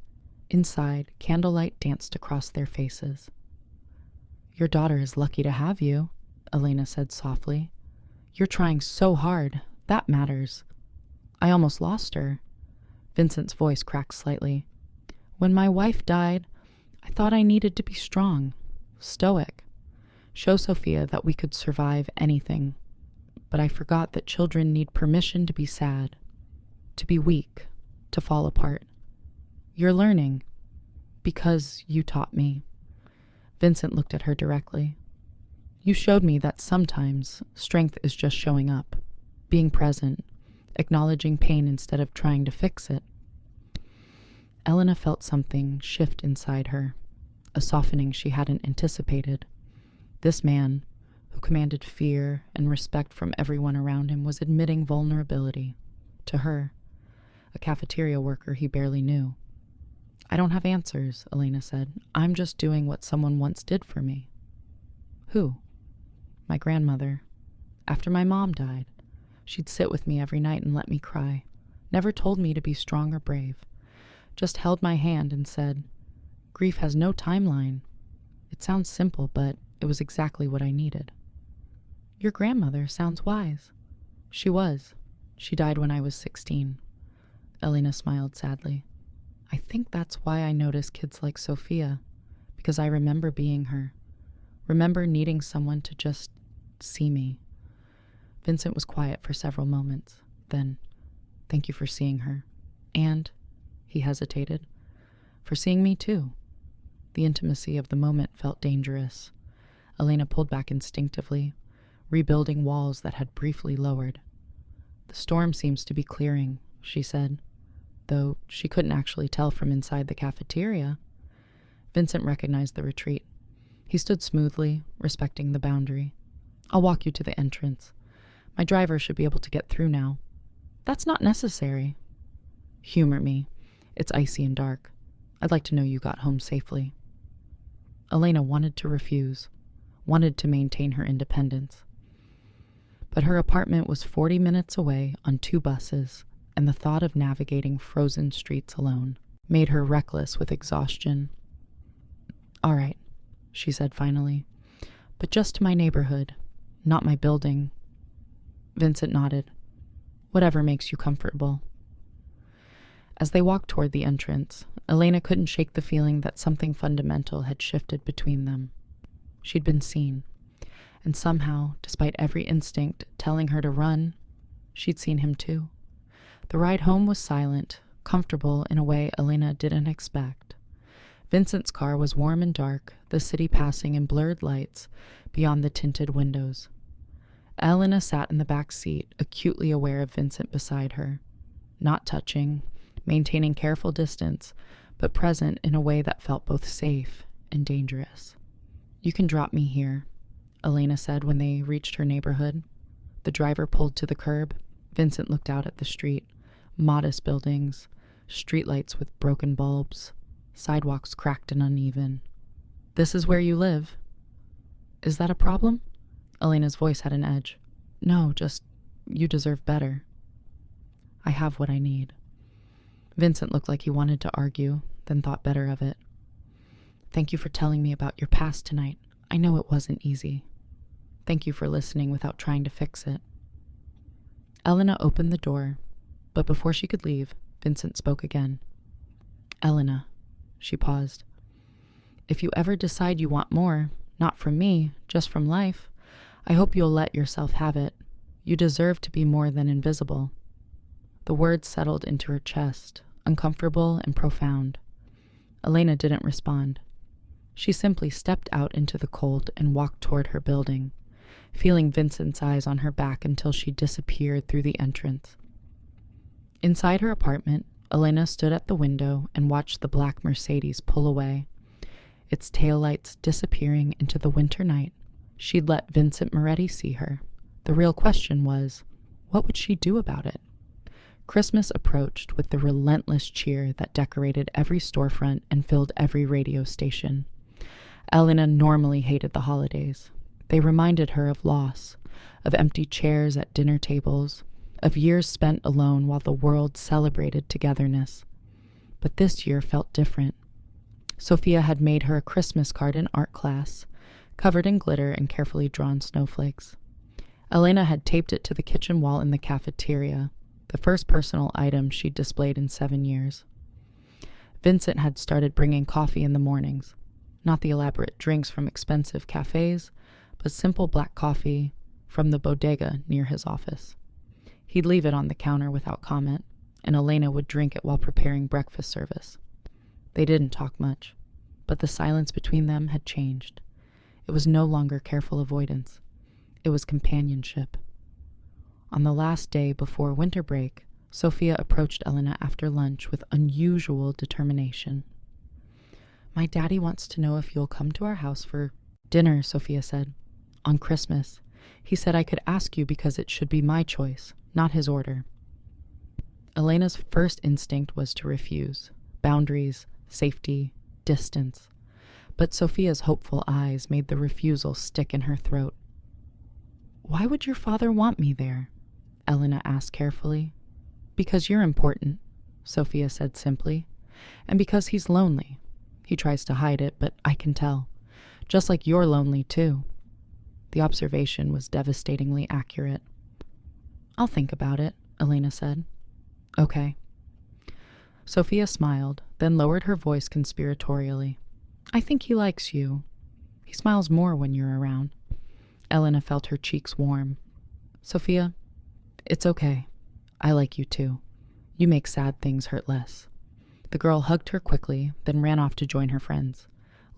Inside, candlelight danced across their faces. "Your daughter is lucky to have you," Elena said softly. "You're trying so hard. That matters." "I almost lost her." Vincent's voice cracked slightly. "When my wife died, I thought I needed to be strong, stoic, show Sophia that we could survive anything. But I forgot that children need permission to be sad, to be weak, to fall apart. You're learning, because you taught me." Vincent looked at her directly. "You showed me that sometimes strength is just showing up, being present, acknowledging pain instead of trying to fix it." Elena felt something shift inside her, a softening she hadn't anticipated. This man, who commanded fear and respect from everyone around him, was admitting vulnerability to her, a cafeteria worker he barely knew. "I don't have answers," Elena said. "I'm just doing what someone once did for me." "Who?" "My grandmother. After my mom died, she'd sit with me every night and let me cry. Never told me to be strong or brave. Just held my hand and said, 'Grief has no timeline.' It sounds simple, but it was exactly what I needed." "Your grandmother sounds wise." "She was. She died when I was 16. Elena smiled sadly. I think that's why I notice kids like Sophia, because I remember being her. Remember needing someone to just see me. Vincent was quiet for several moments. Then, thank you for seeing her. And, he hesitated, for seeing me too. The intimacy of the moment felt dangerous. Elena pulled back instinctively, rebuilding walls that had briefly lowered. The storm seems to be clearing, she said, though she couldn't actually tell from inside the cafeteria. Vincent recognized the retreat. He stood smoothly, respecting the boundary. I'll walk you to the entrance. My driver should be able to get through now. That's not necessary. Humor me. It's icy and dark. I'd like to know you got home safely. Elena wanted to refuse, wanted to maintain her independence. But her apartment was 40 minutes away on 2 buses, and the thought of navigating frozen streets alone made her reckless with exhaustion. All right, she said finally, but just to my neighborhood, not my building. Vincent nodded. Whatever makes you comfortable. As they walked toward the entrance, Elena couldn't shake the feeling that something fundamental had shifted between them. She'd been seen, and somehow, despite every instinct telling her to run, she'd seen him too. The ride home was silent, comfortable in a way Elena didn't expect. Vincent's car was warm and dark, the city passing in blurred lights beyond the tinted windows. Elena sat in the back seat, acutely aware of Vincent beside her, not touching, maintaining careful distance, but present in a way that felt both safe and dangerous. You can drop me here, Elena said when they reached her neighborhood. The driver pulled to the curb. Vincent looked out at the street. Modest buildings, streetlights with broken bulbs, sidewalks cracked and uneven. This is where you live. Is that a problem? Elena's voice had an edge. No, just, you deserve better. I have what I need. Vincent looked like he wanted to argue, then thought better of it. Thank you for telling me about your past tonight. I know it wasn't easy. Thank you for listening without trying to fix it. Elena opened the door, but before she could leave, Vincent spoke again. Elena, she paused. If you ever decide you want more, not from me, just from life, I hope you'll let yourself have it. You deserve to be more than invisible. The words settled into her chest, uncomfortable and profound. Elena didn't respond. She simply stepped out into the cold and walked toward her building, feeling Vincent's eyes on her back until she disappeared through the entrance. Inside her apartment, Elena stood at the window and watched the black Mercedes pull away, its taillights disappearing into the winter night. She'd let Vincent Moretti see her. The real question was, what would she do about it? Christmas approached with the relentless cheer that decorated every storefront and filled every radio station. Elena normally hated the holidays. They reminded her of loss, of empty chairs at dinner tables, of years spent alone while the world celebrated togetherness. But this year felt different. Sophia had made her a Christmas card in art class, covered in glitter and carefully drawn snowflakes. Elena had taped it to the kitchen wall in the cafeteria, the first personal item she'd displayed in 7 years. Vincent had started bringing coffee in the mornings, not the elaborate drinks from expensive cafes, but simple black coffee from the bodega near his office. He'd leave it on the counter without comment, and Elena would drink it while preparing breakfast service. They didn't talk much, but the silence between them had changed. It was no longer careful avoidance. It was companionship. On the last day before winter break, Sophia approached Elena after lunch with unusual determination. My daddy wants to know if you'll come to our house for dinner, Sophia said. On Christmas. He said I could ask you because it should be my choice, not his order. Elena's first instinct was to refuse. Boundaries, safety, distance. But Sophia's hopeful eyes made the refusal stick in her throat. Why would your father want me there? Elena asked carefully. Because you're important, Sophia said simply, and because he's lonely. He tries to hide it, but I can tell. Just like you're lonely, too. The observation was devastatingly accurate. I'll think about it, Elena said. Okay. Sophia smiled, then lowered her voice conspiratorially. I think he likes you. He smiles more when you're around. Elena felt her cheeks warm. Sophia, it's okay. I like you too. You make sad things hurt less. The girl hugged her quickly, then ran off to join her friends,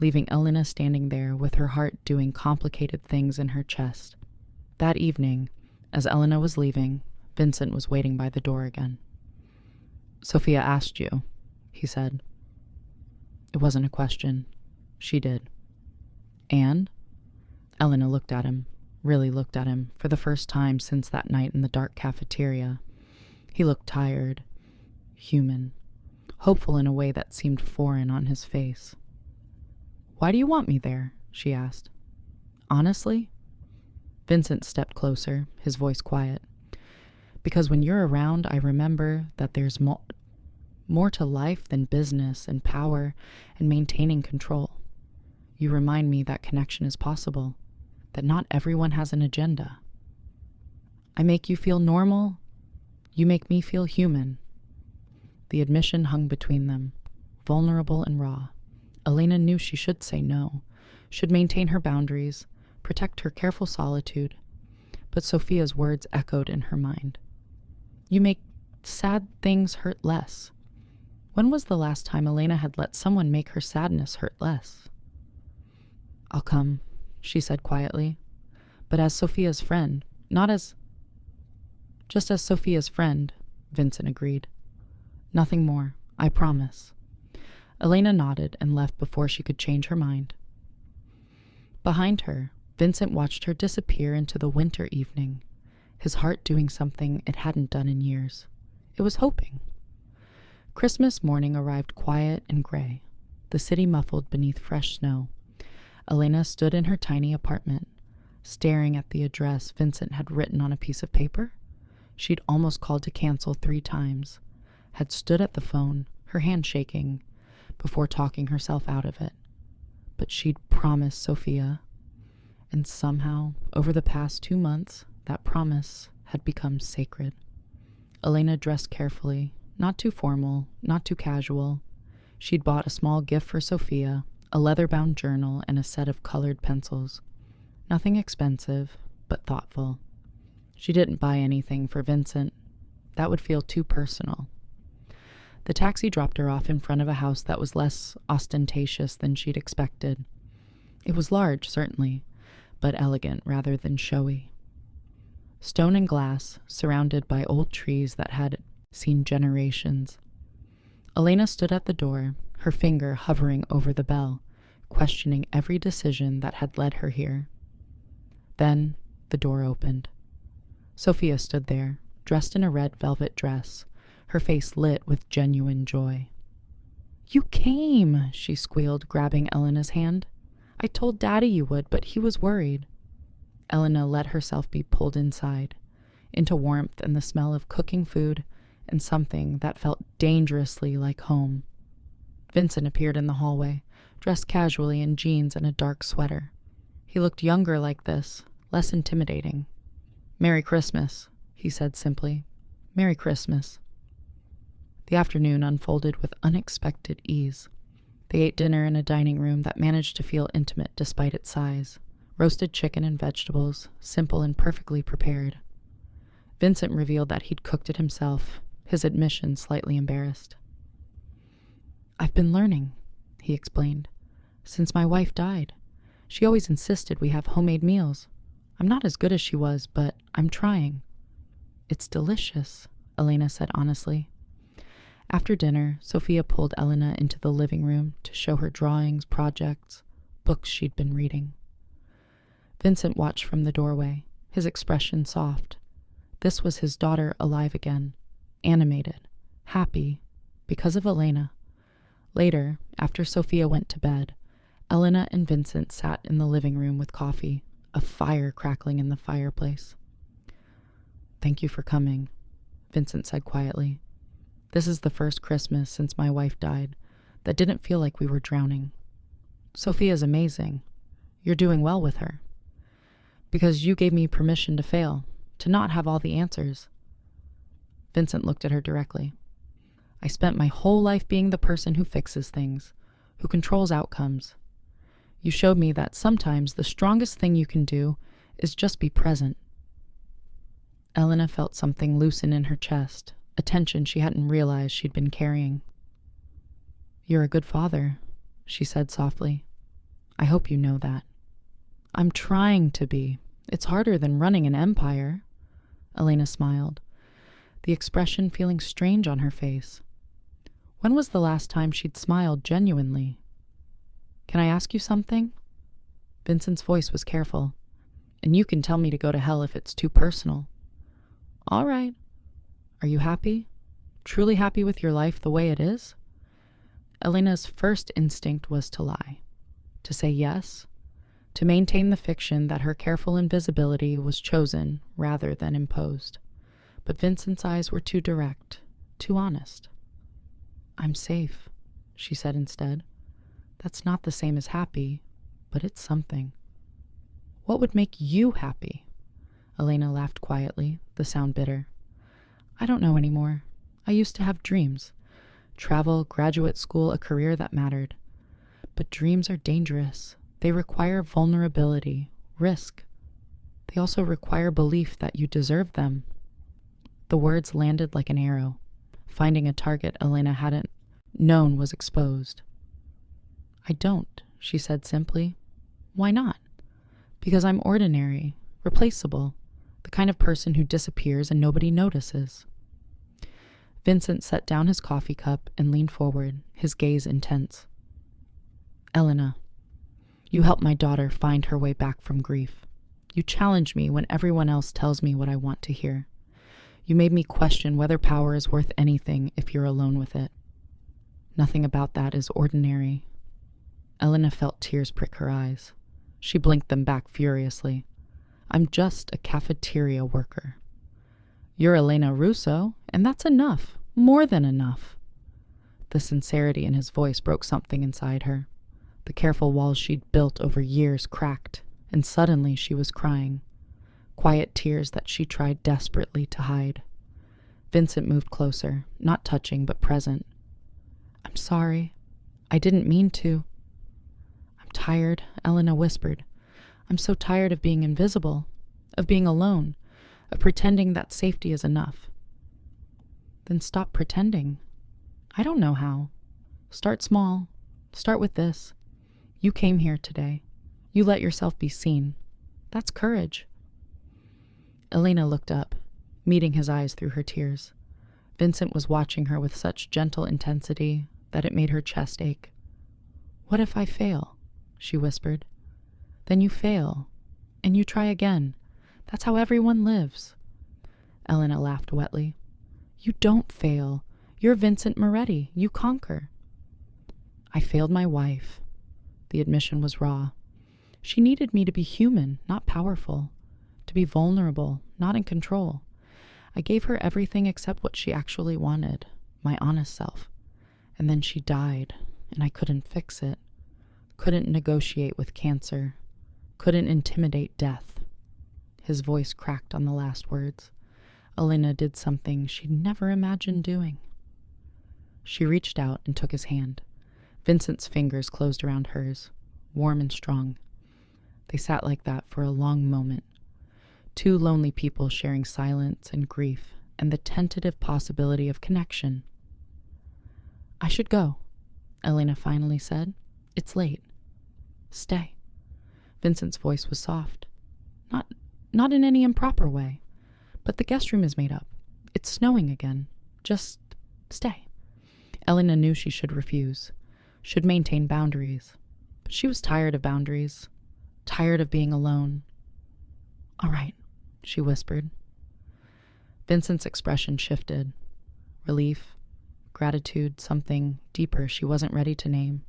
leaving Elena standing there with her heart doing complicated things in her chest. That evening, as Elena was leaving, Vincent was waiting by the door again. Sophia asked you, he said. It wasn't a question. She did. And? Elena looked at him, really looked at him, for the first time since that night in the dark cafeteria. He looked tired, human, hopeful in a way that seemed foreign on his face. Why do you want me there? She asked. Honestly? Vincent stepped closer, his voice quiet. Because when you're around, I remember that there's more to life than business and power and maintaining control. You remind me that connection is possible, that not everyone has an agenda. I make you feel normal. You make me feel human. The admission hung between them, vulnerable and raw. Elena knew she should say no, should maintain her boundaries, protect her careful solitude, but Sophia's words echoed in her mind. You make sad things hurt less. When was the last time Elena had let someone make her sadness hurt less? I'll come, she said quietly, but as Sophia's friend, just as Sophia's friend, Vincent agreed. Nothing more, I promise. Elena nodded and left before she could change her mind. Behind her, Vincent watched her disappear into the winter evening, his heart doing something it hadn't done in years. It was hoping. Christmas morning arrived quiet and gray, the city muffled beneath fresh snow. Elena stood in her tiny apartment, staring at the address Vincent had written on a piece of paper. She'd almost called to cancel 3 times, had stood at the phone, her hand shaking, before talking herself out of it. But she'd promised Sophia, and somehow, over the past 2 months, that promise had become sacred. Elena dressed carefully, not too formal, not too casual. She'd bought a small gift for Sophia, a leather-bound journal, and a set of colored pencils. Nothing expensive, but thoughtful. She didn't buy anything for Vincent. That would feel too personal. The taxi dropped her off in front of a house that was less ostentatious than she'd expected. It was large, certainly, but elegant rather than showy. Stone and glass, surrounded by old trees that had seen generations. Elena stood at the door, her finger hovering over the bell, questioning every decision that had led her here. Then the door opened. Sophia stood there, dressed in a red velvet dress, her face lit with genuine joy. You came, she squealed, grabbing Elena's hand. I told Daddy you would, but he was worried. Elena let herself be pulled inside, into warmth and the smell of cooking food and something that felt dangerously like home. Vincent appeared in the hallway, dressed casually in jeans and a dark sweater. He looked younger like this, less intimidating. Merry Christmas, he said simply. Merry Christmas. The afternoon unfolded with unexpected ease. They ate dinner in a dining room that managed to feel intimate despite its size. Roasted chicken and vegetables, simple and perfectly prepared. Vincent revealed that he'd cooked it himself, his admission slightly embarrassed. I've been learning, he explained, since my wife died. She always insisted we have homemade meals. I'm not as good as she was, but I'm trying. It's delicious, Elena said honestly. After dinner, Sophia pulled Elena into the living room to show her drawings, projects, books she'd been reading. Vincent watched from the doorway, his expression soft. This was his daughter alive again, animated, happy, because of Elena. Later, after Sophia went to bed, Elena and Vincent sat in the living room with coffee, a fire crackling in the fireplace. Thank you for coming, Vincent said quietly. This is the first Christmas since my wife died that didn't feel like we were drowning. Sophia's amazing. You're doing well with her. Because you gave me permission to fail, to not have all the answers. Vincent looked at her directly. I spent my whole life being the person who fixes things, who controls outcomes. You showed me that sometimes the strongest thing you can do is just be present. Elena felt something loosen in her chest, a tension she hadn't realized she'd been carrying. You're a good father, she said softly. I hope you know that. I'm trying to be. It's harder than running an empire. Elena smiled, the expression feeling strange on her face. When was the last time she'd smiled genuinely? Can I ask you something? Vincent's voice was careful. And you can tell me to go to hell if it's too personal. All right. Are you happy? Truly happy with your life the way it is? Elena's first instinct was to lie, to say yes, to maintain the fiction that her careful invisibility was chosen rather than imposed. But Vincent's eyes were too direct, too honest. I'm safe, she said instead. That's not the same as happy, but it's something. What would make you happy? Elena laughed quietly, the sound bitter. I don't know anymore. I used to have dreams. Travel, graduate school, a career that mattered. But dreams are dangerous. They require vulnerability, risk. They also require belief that you deserve them. The words landed like an arrow, finding a target Elena hadn't known was exposed. I don't, she said simply. Why not? Because I'm ordinary, replaceable, the kind of person who disappears and nobody notices. Vincent set down his coffee cup and leaned forward, his gaze intense. Elena, you helped my daughter find her way back from grief. You challenge me when everyone else tells me what I want to hear. You made me question whether power is worth anything if you're alone with it. Nothing about that is ordinary. Elena felt tears prick her eyes. She blinked them back furiously. I'm just a cafeteria worker. You're Elena Russo, and that's enough. More than enough. The sincerity in his voice broke something inside her. The careful walls she'd built over years cracked, and suddenly she was crying. Quiet tears that she tried desperately to hide. Vincent moved closer, not touching but present. I'm sorry. I didn't mean to. I'm tired, Elena whispered. I'm so tired of being invisible, of being alone, of pretending that safety is enough. Then stop pretending. I don't know how. Start small. Start with this. You came here today. You let yourself be seen. That's courage. Elena looked up, meeting his eyes through her tears. Vincent was watching her with such gentle intensity that it made her chest ache. What if I fail? She whispered. Then you fail, and you try again. That's how everyone lives. Elena laughed wetly. You don't fail. You're Vincent Moretti. You conquer. I failed my wife. The admission was raw. She needed me to be human, not powerful. To be vulnerable, not in control. I gave her everything except what she actually wanted, my honest self. And then she died, and I couldn't fix it. Couldn't negotiate with cancer. Couldn't intimidate death. His voice cracked on the last words. Elena did something she'd never imagined doing. She reached out and took his hand. Vincent's fingers closed around hers, warm and strong. They sat like that for a long moment. Two lonely people sharing silence and grief and the tentative possibility of connection. I should go, Elena finally said. It's late. Stay. Vincent's voice was soft. Not in any improper way. But the guest room is made up. It's snowing again. Just stay. Elena knew she should refuse, should maintain boundaries. But she was tired of boundaries, tired of being alone. All right, she whispered. Vincent's expression shifted. Relief, gratitude, something deeper she wasn't ready to name.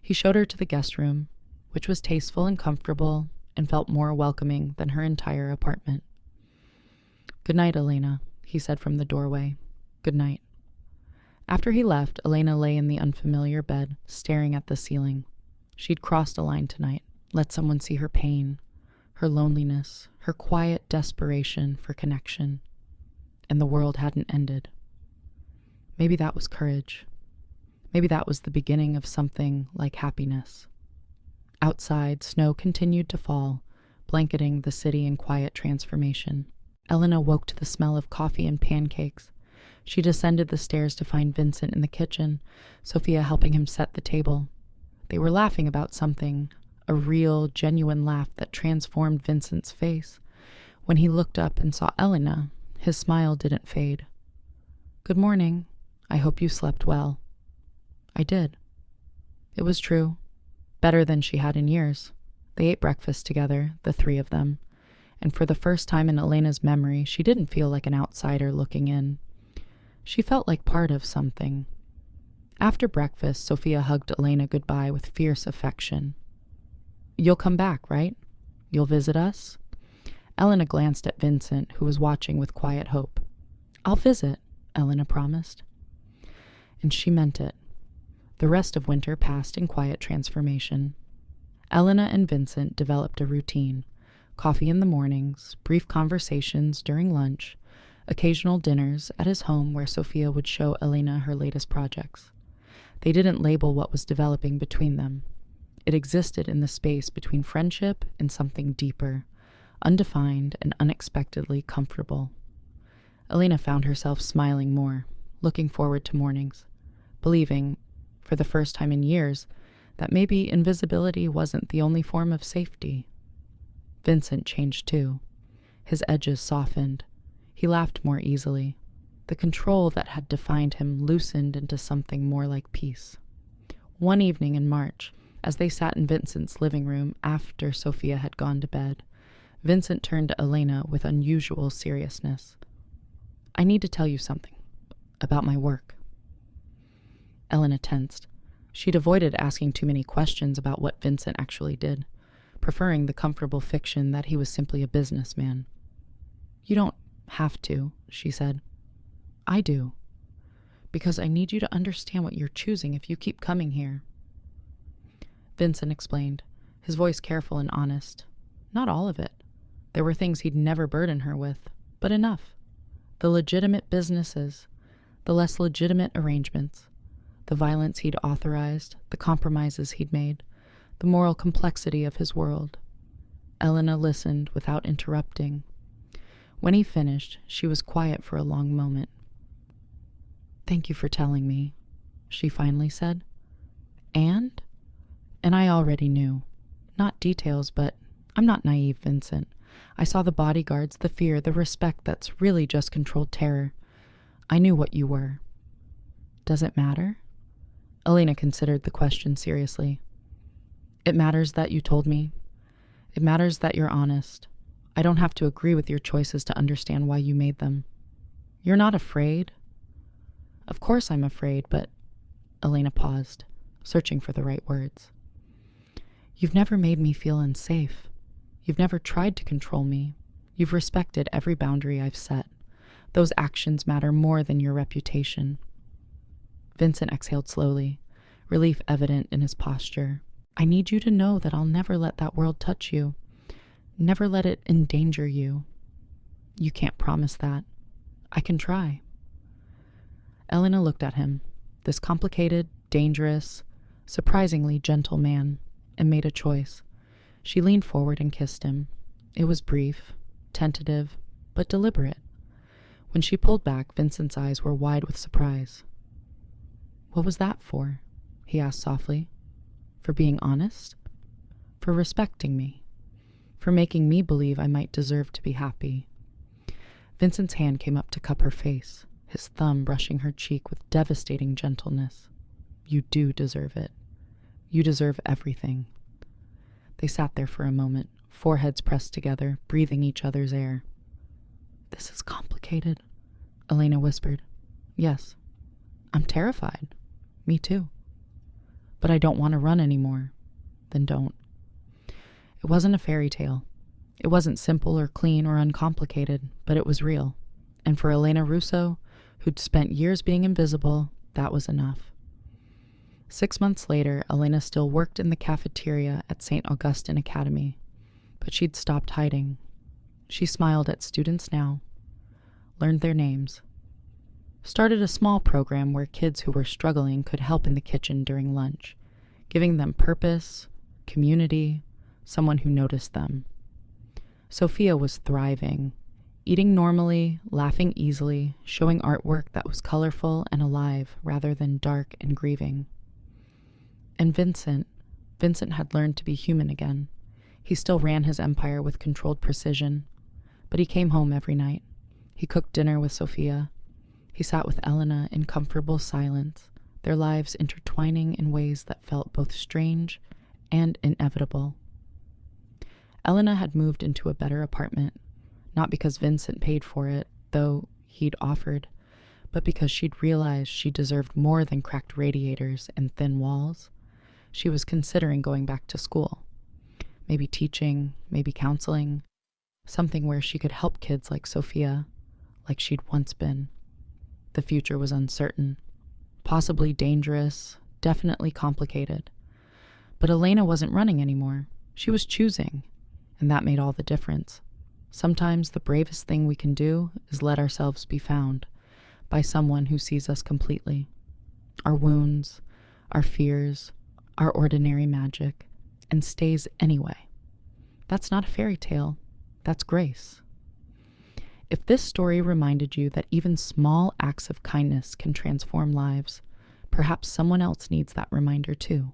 He showed her to the guest room, which was tasteful and comfortable and felt more welcoming than her entire apartment. Good night, Elena, he said from the doorway. Good night. After he left, Elena lay in the unfamiliar bed, staring at the ceiling. She'd crossed a line tonight, let someone see her pain, her loneliness, her quiet desperation for connection. and the world hadn't ended. Maybe that was courage. Maybe that was the beginning of something like happiness. Outside, snow continued to fall, blanketing the city in quiet transformation. Elena woke to the smell of coffee and pancakes. She descended the stairs to find Vincent in the kitchen, Sophia helping him set the table. They were laughing about something, a real, genuine laugh that transformed Vincent's face. When he looked up and saw Elena, his smile didn't fade. "Good morning. I hope you slept well." "I did." It was true. Better than she had in years. They ate breakfast together, the three of them, and for the first time in Elena's memory, she didn't feel like an outsider looking in. She felt like part of something. After breakfast, Sophia hugged Elena goodbye with fierce affection. "You'll come back, right? You'll visit us?" Elena glanced at Vincent, who was watching with quiet hope. "I'll visit," Elena promised. And she meant it. The rest of winter passed in quiet transformation. Elena and Vincent developed a routine: coffee in the mornings, brief conversations during lunch, occasional dinners at his home where Sophia would show Elena her latest projects. They didn't label what was developing between them. It existed in the space between friendship and something deeper, undefined and unexpectedly comfortable. Elena found herself smiling more, looking forward to mornings, believing, for the first time in years, that maybe invisibility wasn't the only form of safety. Vincent changed too. His edges softened. He laughed more easily. The control that had defined him loosened into something more like peace. One evening in March, as they sat in Vincent's living room after Sophia had gone to bed, Vincent turned to Elena with unusual seriousness. "I need to tell you something about my work." Elena tensed. She'd avoided asking too many questions about what Vincent actually did, preferring the comfortable fiction that he was simply a businessman. "You don't have to," she said. "I do. Because I need you to understand what you're choosing if you keep coming here." Vincent explained, his voice careful and honest. Not all of it. There were things he'd never burden her with, but enough. The legitimate businesses, the less legitimate arrangements, the violence he'd authorized, the compromises he'd made, the moral complexity of his world. Elena listened without interrupting. When he finished, she was quiet for a long moment. "Thank you for telling me," she finally said. And I already knew. Not details, but I'm not naive, Vincent. I saw the bodyguards, the fear, the respect that's really just controlled terror. I knew what you were. Does it matter? Elena considered the question seriously. It matters that you told me. It matters that you're honest. I don't have to agree with your choices to understand why you made them. You're not afraid? Of course I'm afraid, but... Elena paused, searching for the right words. You've never made me feel unsafe. You've never tried to control me. You've respected every boundary I've set. Those actions matter more than your reputation. Vincent exhaled slowly, relief evident in his posture. I need you to know that I'll never let that world touch you. Never let it endanger you. You can't promise that. I can try. Elena looked at him, this complicated, dangerous, surprisingly gentle man, and made a choice. She leaned forward and kissed him. It was brief, tentative, but deliberate. When she pulled back, Vincent's eyes were wide with surprise. What was that for? He asked softly. For being honest? For respecting me? For making me believe I might deserve to be happy? Vincent's hand came up to cup her face, his thumb brushing her cheek with devastating gentleness. You do deserve it. You deserve everything. They sat there for a moment, foreheads pressed together, breathing each other's air. This is complicated, Elena whispered. Yes, I'm terrified. Me too. But I don't want to run anymore. Then don't. It wasn't a fairy tale. It wasn't simple or clean or uncomplicated, but it was real. And for Elena Russo, who'd spent years being invisible, that was enough. 6 months later, Elena still worked in the cafeteria at St. Augustine Academy, but she'd stopped hiding. She smiled at students now, learned their names, started a small program where kids who were struggling could help in the kitchen during lunch, giving them purpose, community, someone who noticed them. Sophia was thriving, eating normally, laughing easily, showing artwork that was colorful and alive rather than dark and grieving. And Vincent had learned to be human again. He still ran his empire with controlled precision, but he came home every night. He cooked dinner with Sophia. He sat with Elena in comfortable silence, their lives intertwining in ways that felt both strange and inevitable. Elena had moved into a better apartment, not because Vincent paid for it, though he'd offered, but because she'd realized she deserved more than cracked radiators and thin walls. She was considering going back to school, maybe teaching, maybe counseling, something where she could help kids like Sophia, like she'd once been. The future was uncertain, possibly dangerous, definitely complicated. But Elena wasn't running anymore. She was choosing, and that made all the difference. Sometimes the bravest thing we can do is let ourselves be found by someone who sees us completely. Our wounds, our fears, our ordinary magic, and stays anyway. That's not a fairy tale. That's grace. If this story reminded you that even small acts of kindness can transform lives, perhaps someone else needs that reminder too.